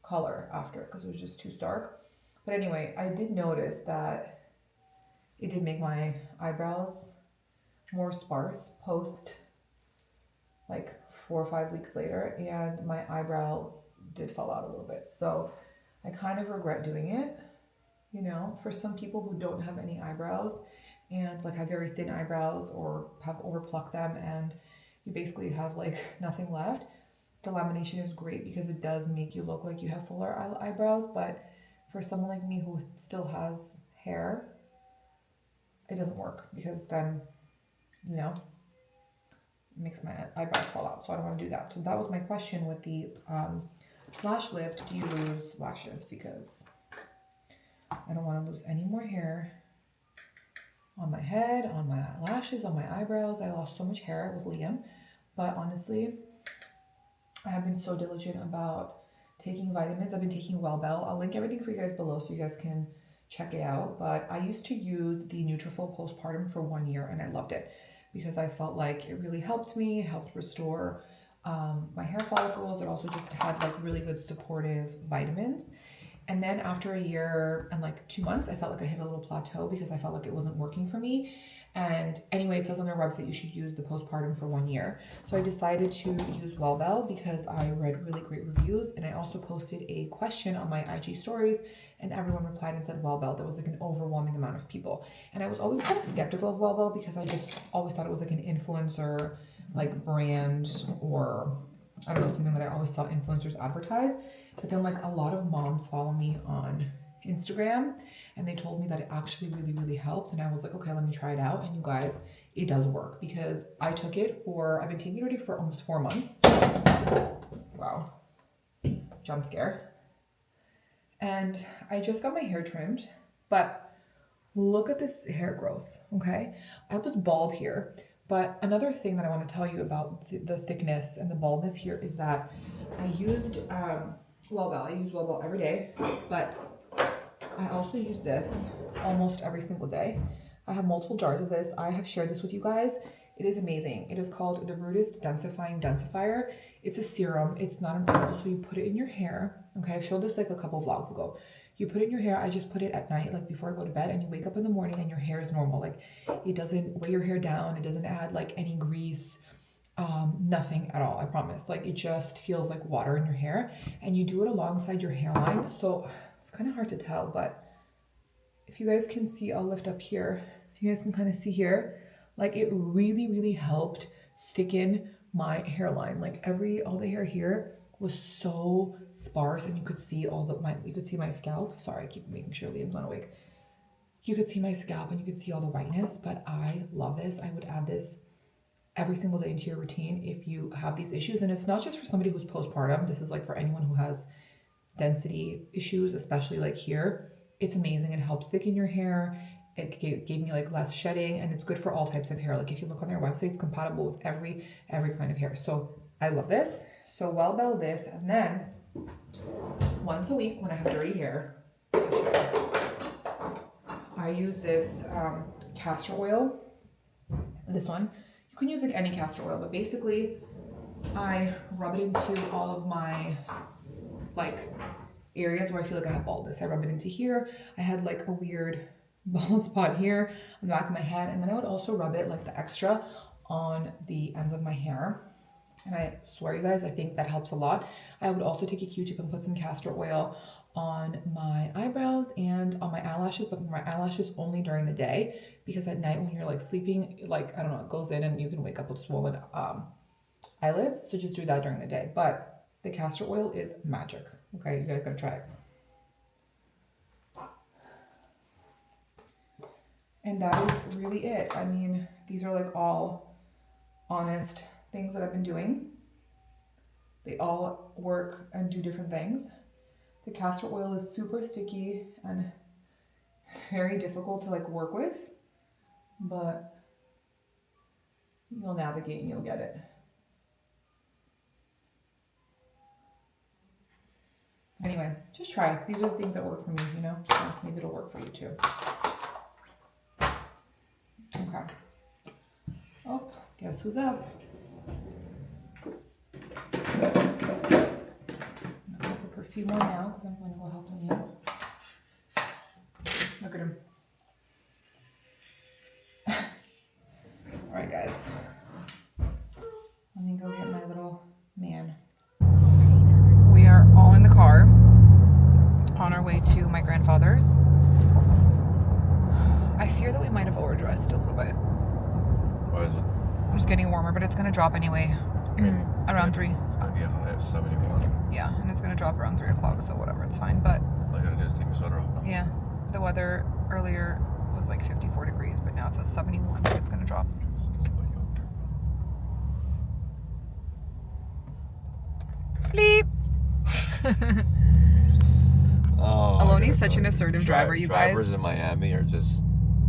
color after because it was just too stark. But anyway, I did notice that it did make my eyebrows more sparse post like 4 or 5 weeks later, and my eyebrows did fall out a little bit. So I kind of regret doing it, you know, for some people who don't have any eyebrows and like have very thin eyebrows or have overplucked them and you basically have like nothing left. The lamination is great because it does make you look like you have fuller eyebrows, but for someone like me who still has hair, it doesn't work because then, you know, it makes my eyebrows fall out. So I don't want to do that. So that was my question with the lash lift. Do you lose lashes? Because I don't want to lose any more hair on my head, on my lashes, on my eyebrows. I lost so much hair with Liam, but honestly, I have been so diligent about taking vitamins. I've been taking Wellbell. I'll link everything for you guys below so you guys can check it out. But I used to use the Nutrafol postpartum for 1 year and I loved it because I felt like it really helped me, helped restore my hair follicles. It also just had like really good supportive vitamins. And then after a year and like 2 months, I felt like I hit a little plateau because I felt like it wasn't working for me. And anyway, it says on their website you should use the postpartum for 1 year. So I decided to use Wellbell because I read really great reviews, and I also posted a question on my IG stories and everyone replied and said Wellbell. There was like an overwhelming amount of people. And I was always kind of skeptical of Wellbell because I just always thought it was like an influencer like brand, or I don't know, something that I always saw influencers advertise. But then like a lot of moms follow me on Instagram and they told me that it actually really, really helped. And I was like, okay, let me try it out. And you guys, it does work because I took it I've been taking it already for almost 4 months. Wow. Jump scare. And I just got my hair trimmed, but look at this hair growth, okay? I was bald here, but another thing that I want to tell you about the thickness and the baldness here is that I used Wellbell. I use Wellbell every day, but I also use this almost every single day. I have multiple jars of this. I have shared this with you guys. It is amazing. It is called the Rooted Densifying Densifier. It's a serum. It's not an oil. So you put it in your hair. Okay, I've showed this like a couple vlogs ago. You put it in your hair. I just put it at night, like before I go to bed, and you wake up in the morning and your hair is normal. Like it doesn't weigh your hair down. It doesn't add like any grease. Nothing at all, I promise. Like it just feels like water in your hair, and you do it alongside your hairline. So it's kind of hard to tell, but if you guys can see, I'll lift up here. If you guys can kind of see here, like it really, really helped thicken my hairline. Like all the hair here was so sparse, and you could see you could see my scalp. Sorry, I keep making sure Liam's not awake. You could see my scalp and you could see all the whiteness, but I love this. I would add this every single day into your routine if you have these issues. And it's not just for somebody who's postpartum. This is like for anyone who has density issues, especially like here. It's amazing. It helps thicken your hair. It gave me like less shedding, and it's good for all types of hair. Like if you look on their website, it's compatible with every kind of hair. So I love this. So Wellbell this, and then once a week when I have dirty hair, I use this castor oil. This one. You can use like any castor oil, but basically I rub it into all of my like areas where I feel like I have baldness. I rub it into here. I had like a weird bald spot here on the back of my head, and then I would also rub it like the extra on the ends of my hair. And I swear you guys, I think that helps a lot. I would also take a Q-tip and put some castor oil on my eyebrows and on my eyelashes, but my eyelashes only during the day, because at night when you're like sleeping, like, I don't know, it goes in and you can wake up with swollen eyelids. So just do that during the day. But the castor oil is magic. Okay, you guys gotta try it. And that is really it. I mean, these are like all honest things that I've been doing. They all work and do different things. The castor oil is super sticky and very difficult to like work with, but you'll navigate and you'll get it. Anyway, just try it. These are the things that work for me, you know, so maybe it'll work for you too. Okay. Oh, guess who's up? I'm gonna put perfume on now because I'm going to go help Danielle. Look at him. All right, guys. Let me go get my little man. We are all in the car on our way to my grandfather's. I fear that we might have overdressed a little bit. Why is it? I'm just getting warmer, but it's gonna drop anyway. Around 3. It's gonna be a high of 71. Yeah, and it's gonna drop around 3 o'clock, so whatever, it's fine. But All I gotta do is take a sweater off now. yeah, the weather earlier was like 54 degrees, but now it says 71, so it's gonna drop. Still a yogurt. Bleep! Oh, Aloni's such an assertive driver, you guys. Drivers in Miami are just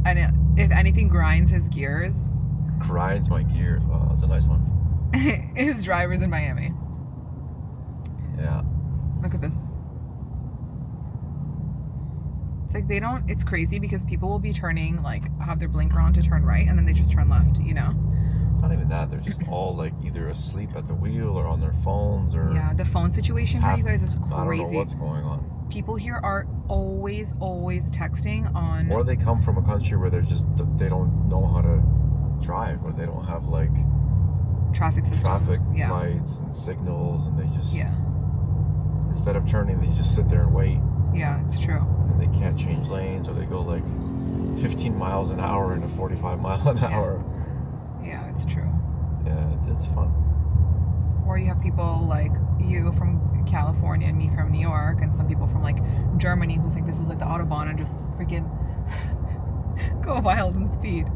And if anything grinds his gears, grinds my gears. Wow, that's a nice one. his drivers in Miami. Yeah. Look at this. It's like it's crazy because people will be turning, like, have their blinker on to turn right, and then they just turn left, you know? It's not even that. They're just all like either asleep at the wheel or on their phones or. Yeah, the phone situation here, you guys, is crazy. I don't know what's going on. People here are always texting on. Or they come from a country where they don't know how to drive, or they don't have like traffic systems. traffic Yeah. lights and signals, and they just Yeah. instead of turning, they just sit there and wait, Yeah, it's true. and they can't change lanes, or they go like 15 miles an hour in a 45 mile an hour. Yeah, it's true. Yeah, it's fun. Or you have people like you from California and me from New York, and some people from like Germany who think this is like the Autobahn and just freaking go wild and speed.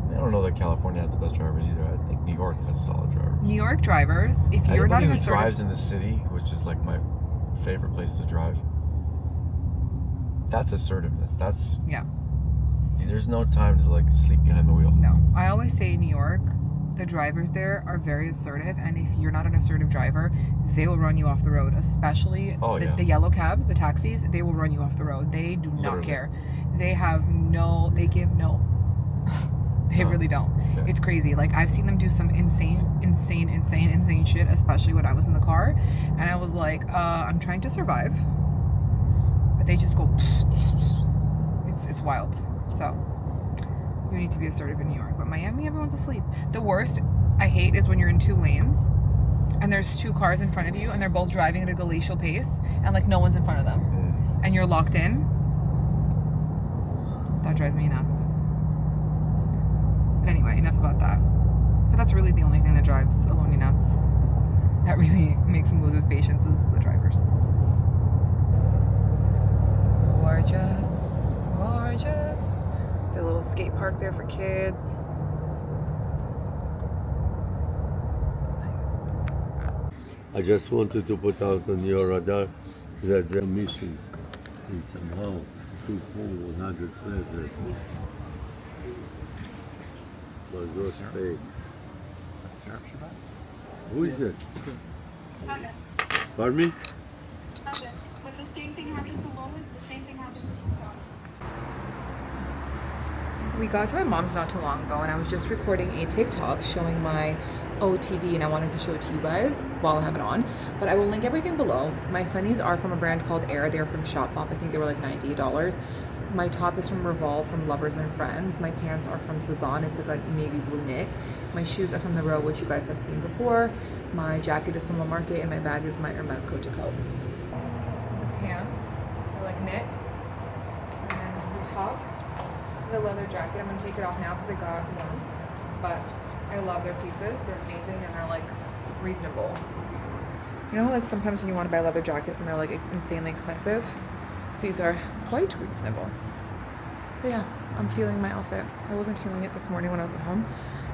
I don't know that California has the best drivers either. I think New York has solid drivers. New York drivers, if you're not Anybody an who assertive, drives in the city, which is like my favorite place to drive, that's assertiveness. That's yeah, there's no time to like sleep behind the wheel. no. I always say New York, the drivers there are very assertive, and if you're not an assertive driver, they will run you off the road, especially the yellow cabs, the taxis. They will run you off the road. They do not Literally. care. They give no they really don't. Yeah. It's crazy. Like, I've seen them do some insane shit, especially when I was in the car, and I was like, I'm trying to survive, but they just go it's wild. So you need to be assertive in New York. But Miami, everyone's asleep. The worst I hate is when you're in 2 lanes and there's 2 cars in front of you and they're both driving at a glacial pace and like no one's in front of them and you're locked in. That drives me nuts. But anyway, enough about that. But that's really the only thing that drives Aloni nuts. That really makes him lose his patience, is the drivers. Gorgeous. Gorgeous. The little skate park there for kids. Nice. I just wanted to put out on your radar that the emissions in somehow 2,100 pleasure was not paid. Who is it? Pardon me? But the same thing happened to Lois, the same thing happened to Toscana. We got to my mom's not too long ago, and I was just recording a TikTok showing my OTD and I wanted to show it to you guys while I have it on. But I will link everything below. My sunnies are from a brand called Air. They're from Shopbop. I think they were like $98. My top is from Revolve from Lovers and Friends. My pants are from Salon. It's like a navy blue knit. My shoes are from The Row, which you guys have seen before. My jacket is from La Marque, and my bag is my Hermes coat to coat. The pants, they're like knit. And then the top, the leather jacket. I'm gonna take it off now because it got warm. But I love their pieces. They're amazing and they're like reasonable. You know, like sometimes when you want to buy leather jackets and they're like insanely expensive, these are quite reasonable. But yeah, I'm feeling my outfit. I wasn't feeling it this morning when I was at home,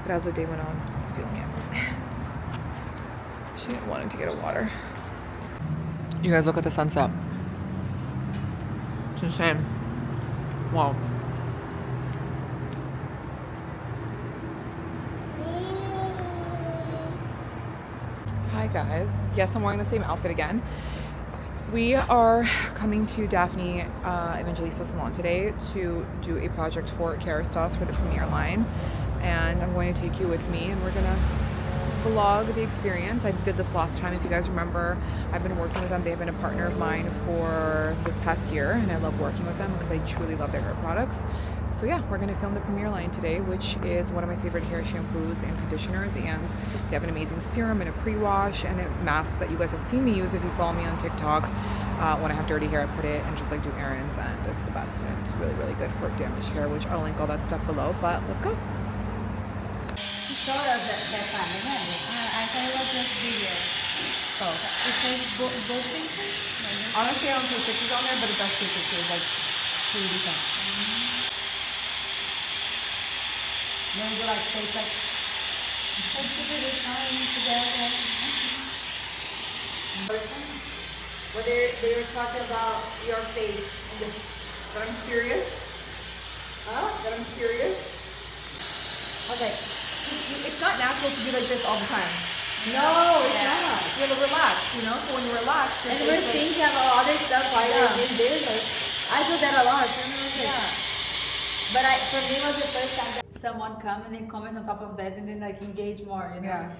but as the day went on, I was feeling it. She wanted to get a water. You guys look at the sunset. It's insane. Wow. Hi guys. Yes, I'm wearing the same outfit again. We are coming to Daphne Evangelista Salon today to do a project for Kerastase for the Premier line, and I'm going to take you with me and we're gonna vlog the experience. I did this last time, if you guys remember. I've been working with them. They've been a partner of mine for this past year and I love working with them because I truly love their hair products. So yeah, we're gonna film the Premier line today, which is one of my favorite hair shampoos and conditioners, and they have an amazing serum and a pre-wash and a mask that you guys have seen me use if you follow me on TikTok. When I have dirty hair, I put it and just like do errands, and it's the best, and it's really, really good for damaged hair, which I'll link all that stuff below, but let's go. Showed us that time, remember? I thought it was just video. Oh. It says both pictures? Honestly, I don't see pictures on there, but it does take pictures, like 3D stuff. Then we like take like the time together. Well, they were talking about your face. That I'm serious. That I'm serious. Okay. It's not natural to be like this all the time. No, it's not. You have to relax, you know? So when you relax, your And face we're is like- thinking about other stuff while Yeah. we're in there. Like, I do that a lot. But for me, it was the first time that someone come and then comment on top of that and then like engage more, you know? Yeah.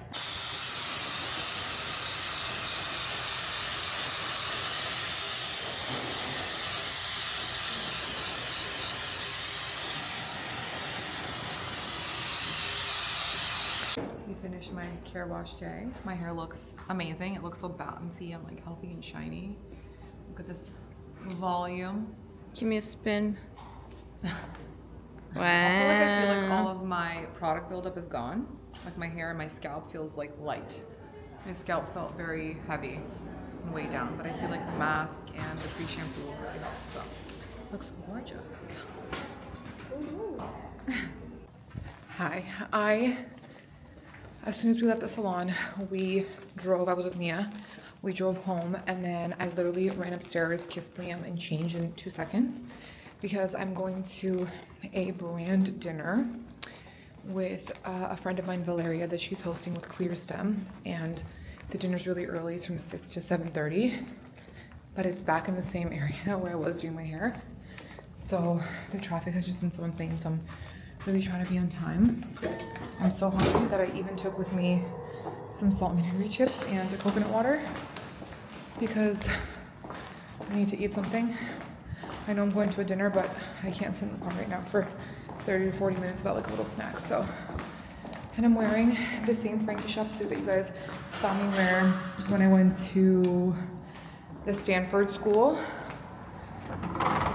We finished my care wash day. My hair looks amazing. It looks so bouncy and like healthy and shiny. Look at this volume. Give me a spin. Also, like I feel like all of my product buildup is gone. Like my hair and my scalp feels like light. My scalp felt very heavy and way down, but I feel like the mask and the pre-shampoo really helped. So, looks gorgeous. Hi. As soon as we left the salon, we drove. I was with Mia. We drove home, and then I literally ran upstairs, kissed Liam, and changed in 2 seconds because I'm going to a brand dinner with a friend of mine, Valeria, that she's hosting with Clearstem, and the dinner's really early. It's from 6 to 7:30, but it's back in the same area where I was doing my hair. So the traffic has just been so insane, so I'm really trying to be on time. I'm so hungry that I even took with me some salt and vinegar chips and a coconut water because I need to eat something. I know I'm going to a dinner, but I can't sit in the car right now for 30 to 40 minutes without like a little snack. So, and I'm wearing the same Frankie Shop suit that you guys saw me wear when I went to the Stanford school.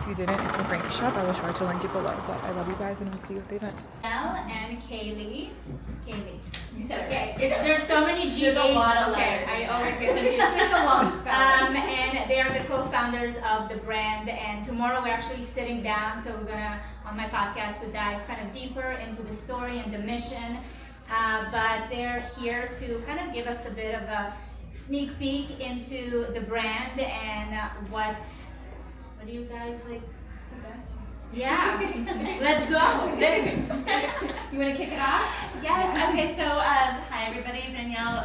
If you didn't, it's from Frankie Shop. I will try to link it below. But I love you guys, and I'll see you at the event. Danielle and Kaylee. It's okay. There's so many GH. There's a lot of okay, letters I in always there. get confused. It's a long spelling. And they are the co-founders of the brand. And tomorrow we're actually sitting down, so we're gonna on my podcast to dive kind of deeper into the story and the mission. But they're here to kind of give us a bit of a sneak peek into the brand and what do you guys like? Yeah, let's go. You want to kick it off? Yes. Okay. So, hi everybody. Danielle,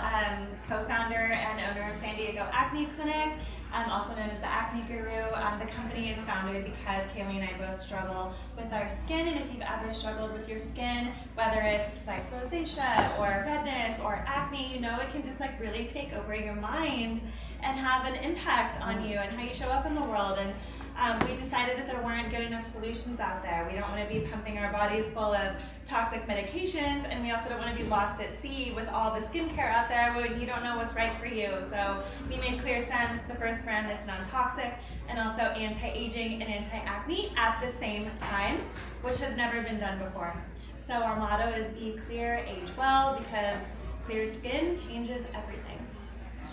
co-founder and owner of San Diego Acne Clinic, also known as the Acne Guru. The company is founded because Kaylee and I both struggle with our skin, and if you've ever struggled with your skin, whether it's like rosacea or redness or acne, you know it can just like really take over your mind and have an impact on you and how you show up in the world. And we decided that there weren't good enough solutions out there. We don't want to be pumping our bodies full of toxic medications, and we also don't want to be lost at sea with all the skincare out there when you don't know what's right for you. So we made Clearstem. It's the first brand that's non-toxic and also anti-aging and anti-acne at the same time, which has never been done before. So our motto is be clear, age well, because clear skin changes everything.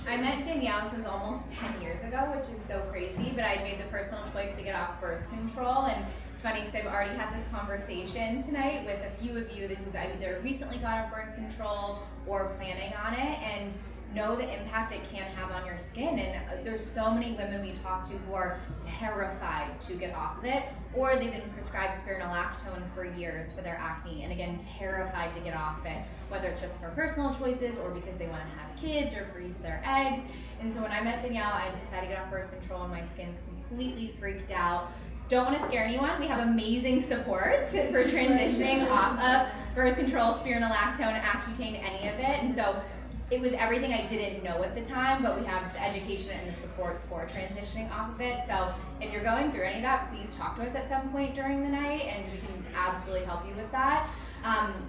I met Danielle, this was almost 10 years ago, which is so crazy, but I made the personal choice to get off birth control, and it's funny because I've already had this conversation tonight with a few of you who've either recently got off birth control or planning on it, and know the impact it can have on your skin. And there's so many women we talk to who are terrified to get off of it, or they've been prescribed spironolactone for years for their acne, and again, terrified to get off it, whether it's just for personal choices or because they want to have kids or freeze their eggs. And so when I met Danielle, I decided to get off birth control and my skin completely freaked out. Don't want to scare anyone. We have amazing supports for transitioning off of birth control, spironolactone, Accutane, any of it. And so it was everything I didn't know at the time, but we have the education and the supports for transitioning off of it. So if you're going through any of that, please talk to us at some point during the night and we can absolutely help you with that.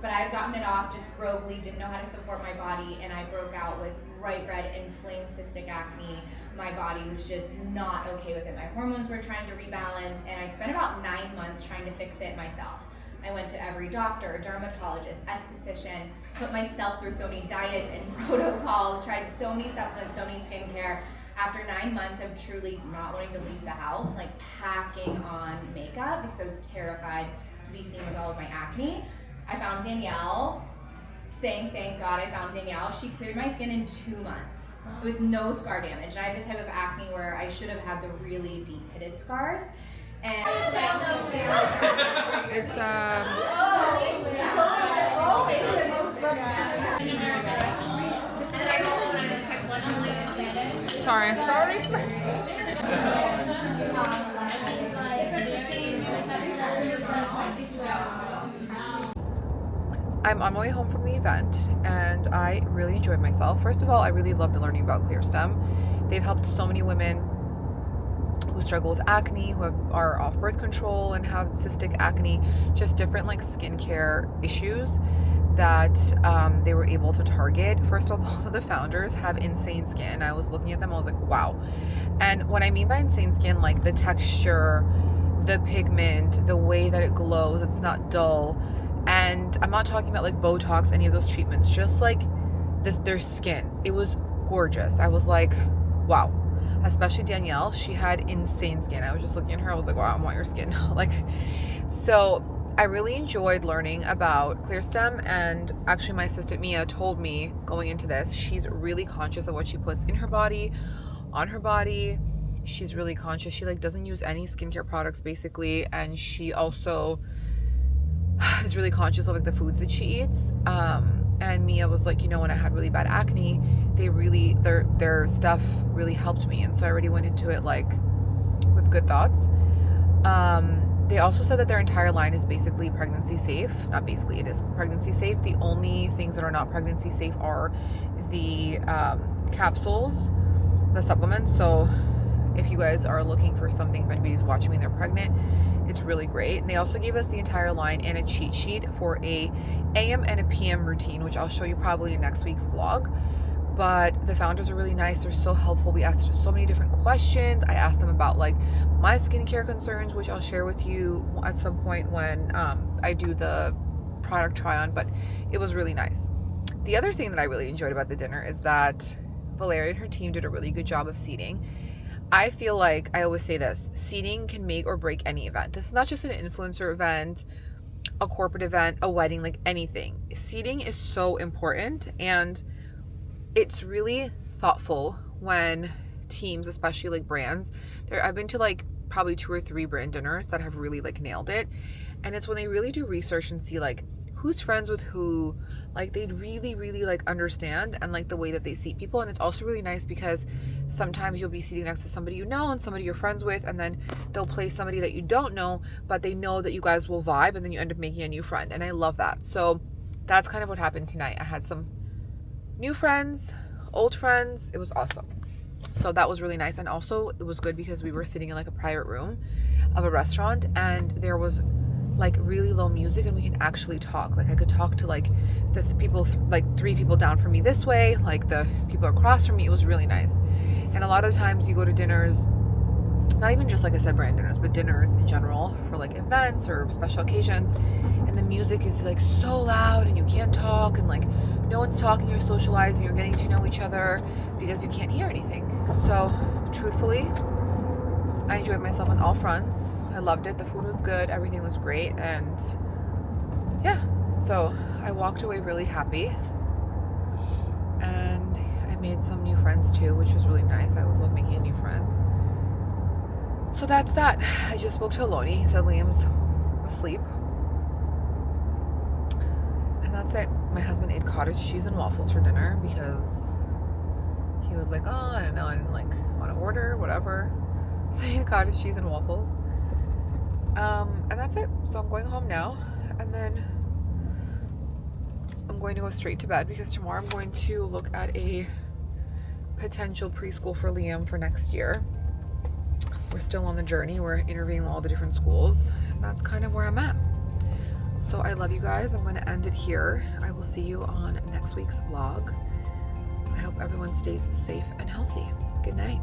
But I've gotten it off just roguely, didn't know how to support my body, and I broke out with bright red inflamed cystic acne. My body was just not okay with it. My hormones were trying to rebalance, and I spent about 9 months trying to fix it myself. I went to every doctor, dermatologist, esthetician, put myself through so many diets and protocols, tried so many supplements, so many skincare. After 9 months of truly not wanting to leave the house, like packing on makeup because I was terrified to be seen with all of my acne, I found Danielle. Thank God I found Danielle. She cleared my skin in 2 months with no scar damage. I had the type of acne where I should have had the really deep pitted scars. And It's sorry. I'm on my way home from the event and I really enjoyed myself. First of all, I really loved learning about Clearstem. They've helped so many women who struggle with acne, who are off birth control and have cystic acne, just different like skincare issues that they were able to target. First of all, both of the founders have insane skin. I was looking at them, I was like, wow. And what I mean by insane skin, like the texture, the pigment, the way that it glows, it's not dull. And I'm not talking about like Botox, any of those treatments, just like their skin. It was gorgeous. I was like, wow. Especially Danielle, she had insane skin. I was just looking at her, I was like, wow, I want your skin. Like, so I really enjoyed learning about Clearstem, and actually my assistant Mia told me going into this, she's really conscious of what she puts in her body, on her body. She's really conscious. She like doesn't use any skincare products basically, and she also is really conscious of like the foods that she eats. And Mia was like, you know, when I had really bad acne, their stuff really helped me, and so I already went into it like with good thoughts. They also said that their entire line is basically pregnancy safe. Not basically, it is pregnancy safe. The only things that are not pregnancy safe are the capsules, the supplements. So if you guys are looking for something, if anybody's watching me and they're pregnant, it's really great. And they also gave us the entire line and a cheat sheet for a AM and a PM routine, which I'll show you probably in next week's vlog. But the founders are really nice. They're so helpful. We asked so many different questions. I asked them about like my skincare concerns, which I'll share with you at some point when I do the product try on, but it was really nice. The other thing that I really enjoyed about the dinner is that Valeria and her team did a really good job of seating. I feel like, I always say this, seating can make or break any event. This is not just an influencer event, a corporate event, a wedding, like anything. Seating is so important, and it's really thoughtful when teams, especially like brands, I've been to like probably 2 or 3 brand dinners that have really like nailed it. And it's when they really do research and see like who's friends with who, like they really like understand and like the way that they seat people. And it's also really nice because sometimes you'll be sitting next to somebody you know and somebody you're friends with, and then they'll place somebody that you don't know, but they know that you guys will vibe, and then you end up making a new friend. And I love that. So that's kind of what happened tonight. I had some new friends, old friends. It was awesome. So that was really nice. And also it was good because we were sitting in like a private room of a restaurant, and there was like really low music, and we can actually talk. Like I could talk to like the people, like 3 people down from me this way, like the people across from me. It was really nice. And a lot of times you go to dinners, not even just like I said brand dinners, but dinners in general for like events or special occasions, and the music is like so loud and you can't talk, and like no one's talking, you're socializing, you're getting to know each other because you can't hear anything. So truthfully, I enjoyed myself on all fronts. I loved it. The food was good, everything was great, and yeah, so I walked away really happy, and I made some new friends too, which was really nice. I always love making new friends. So that's that. I just spoke to Aloni. He said Liam's asleep. And that's it. My husband ate cottage cheese and waffles for dinner because he was like, oh, I don't know, I didn't like want to order, whatever. So he ate cottage cheese and waffles. And that's it. So I'm going home now, and then I'm going to go straight to bed because tomorrow I'm going to look at a potential preschool for Liam for next year. We're still on the journey. We're interviewing all the different schools, and that's kind of where I'm at. So I love you guys. I'm going to end it here. I will see you on next week's vlog. I hope everyone stays safe and healthy. Good night.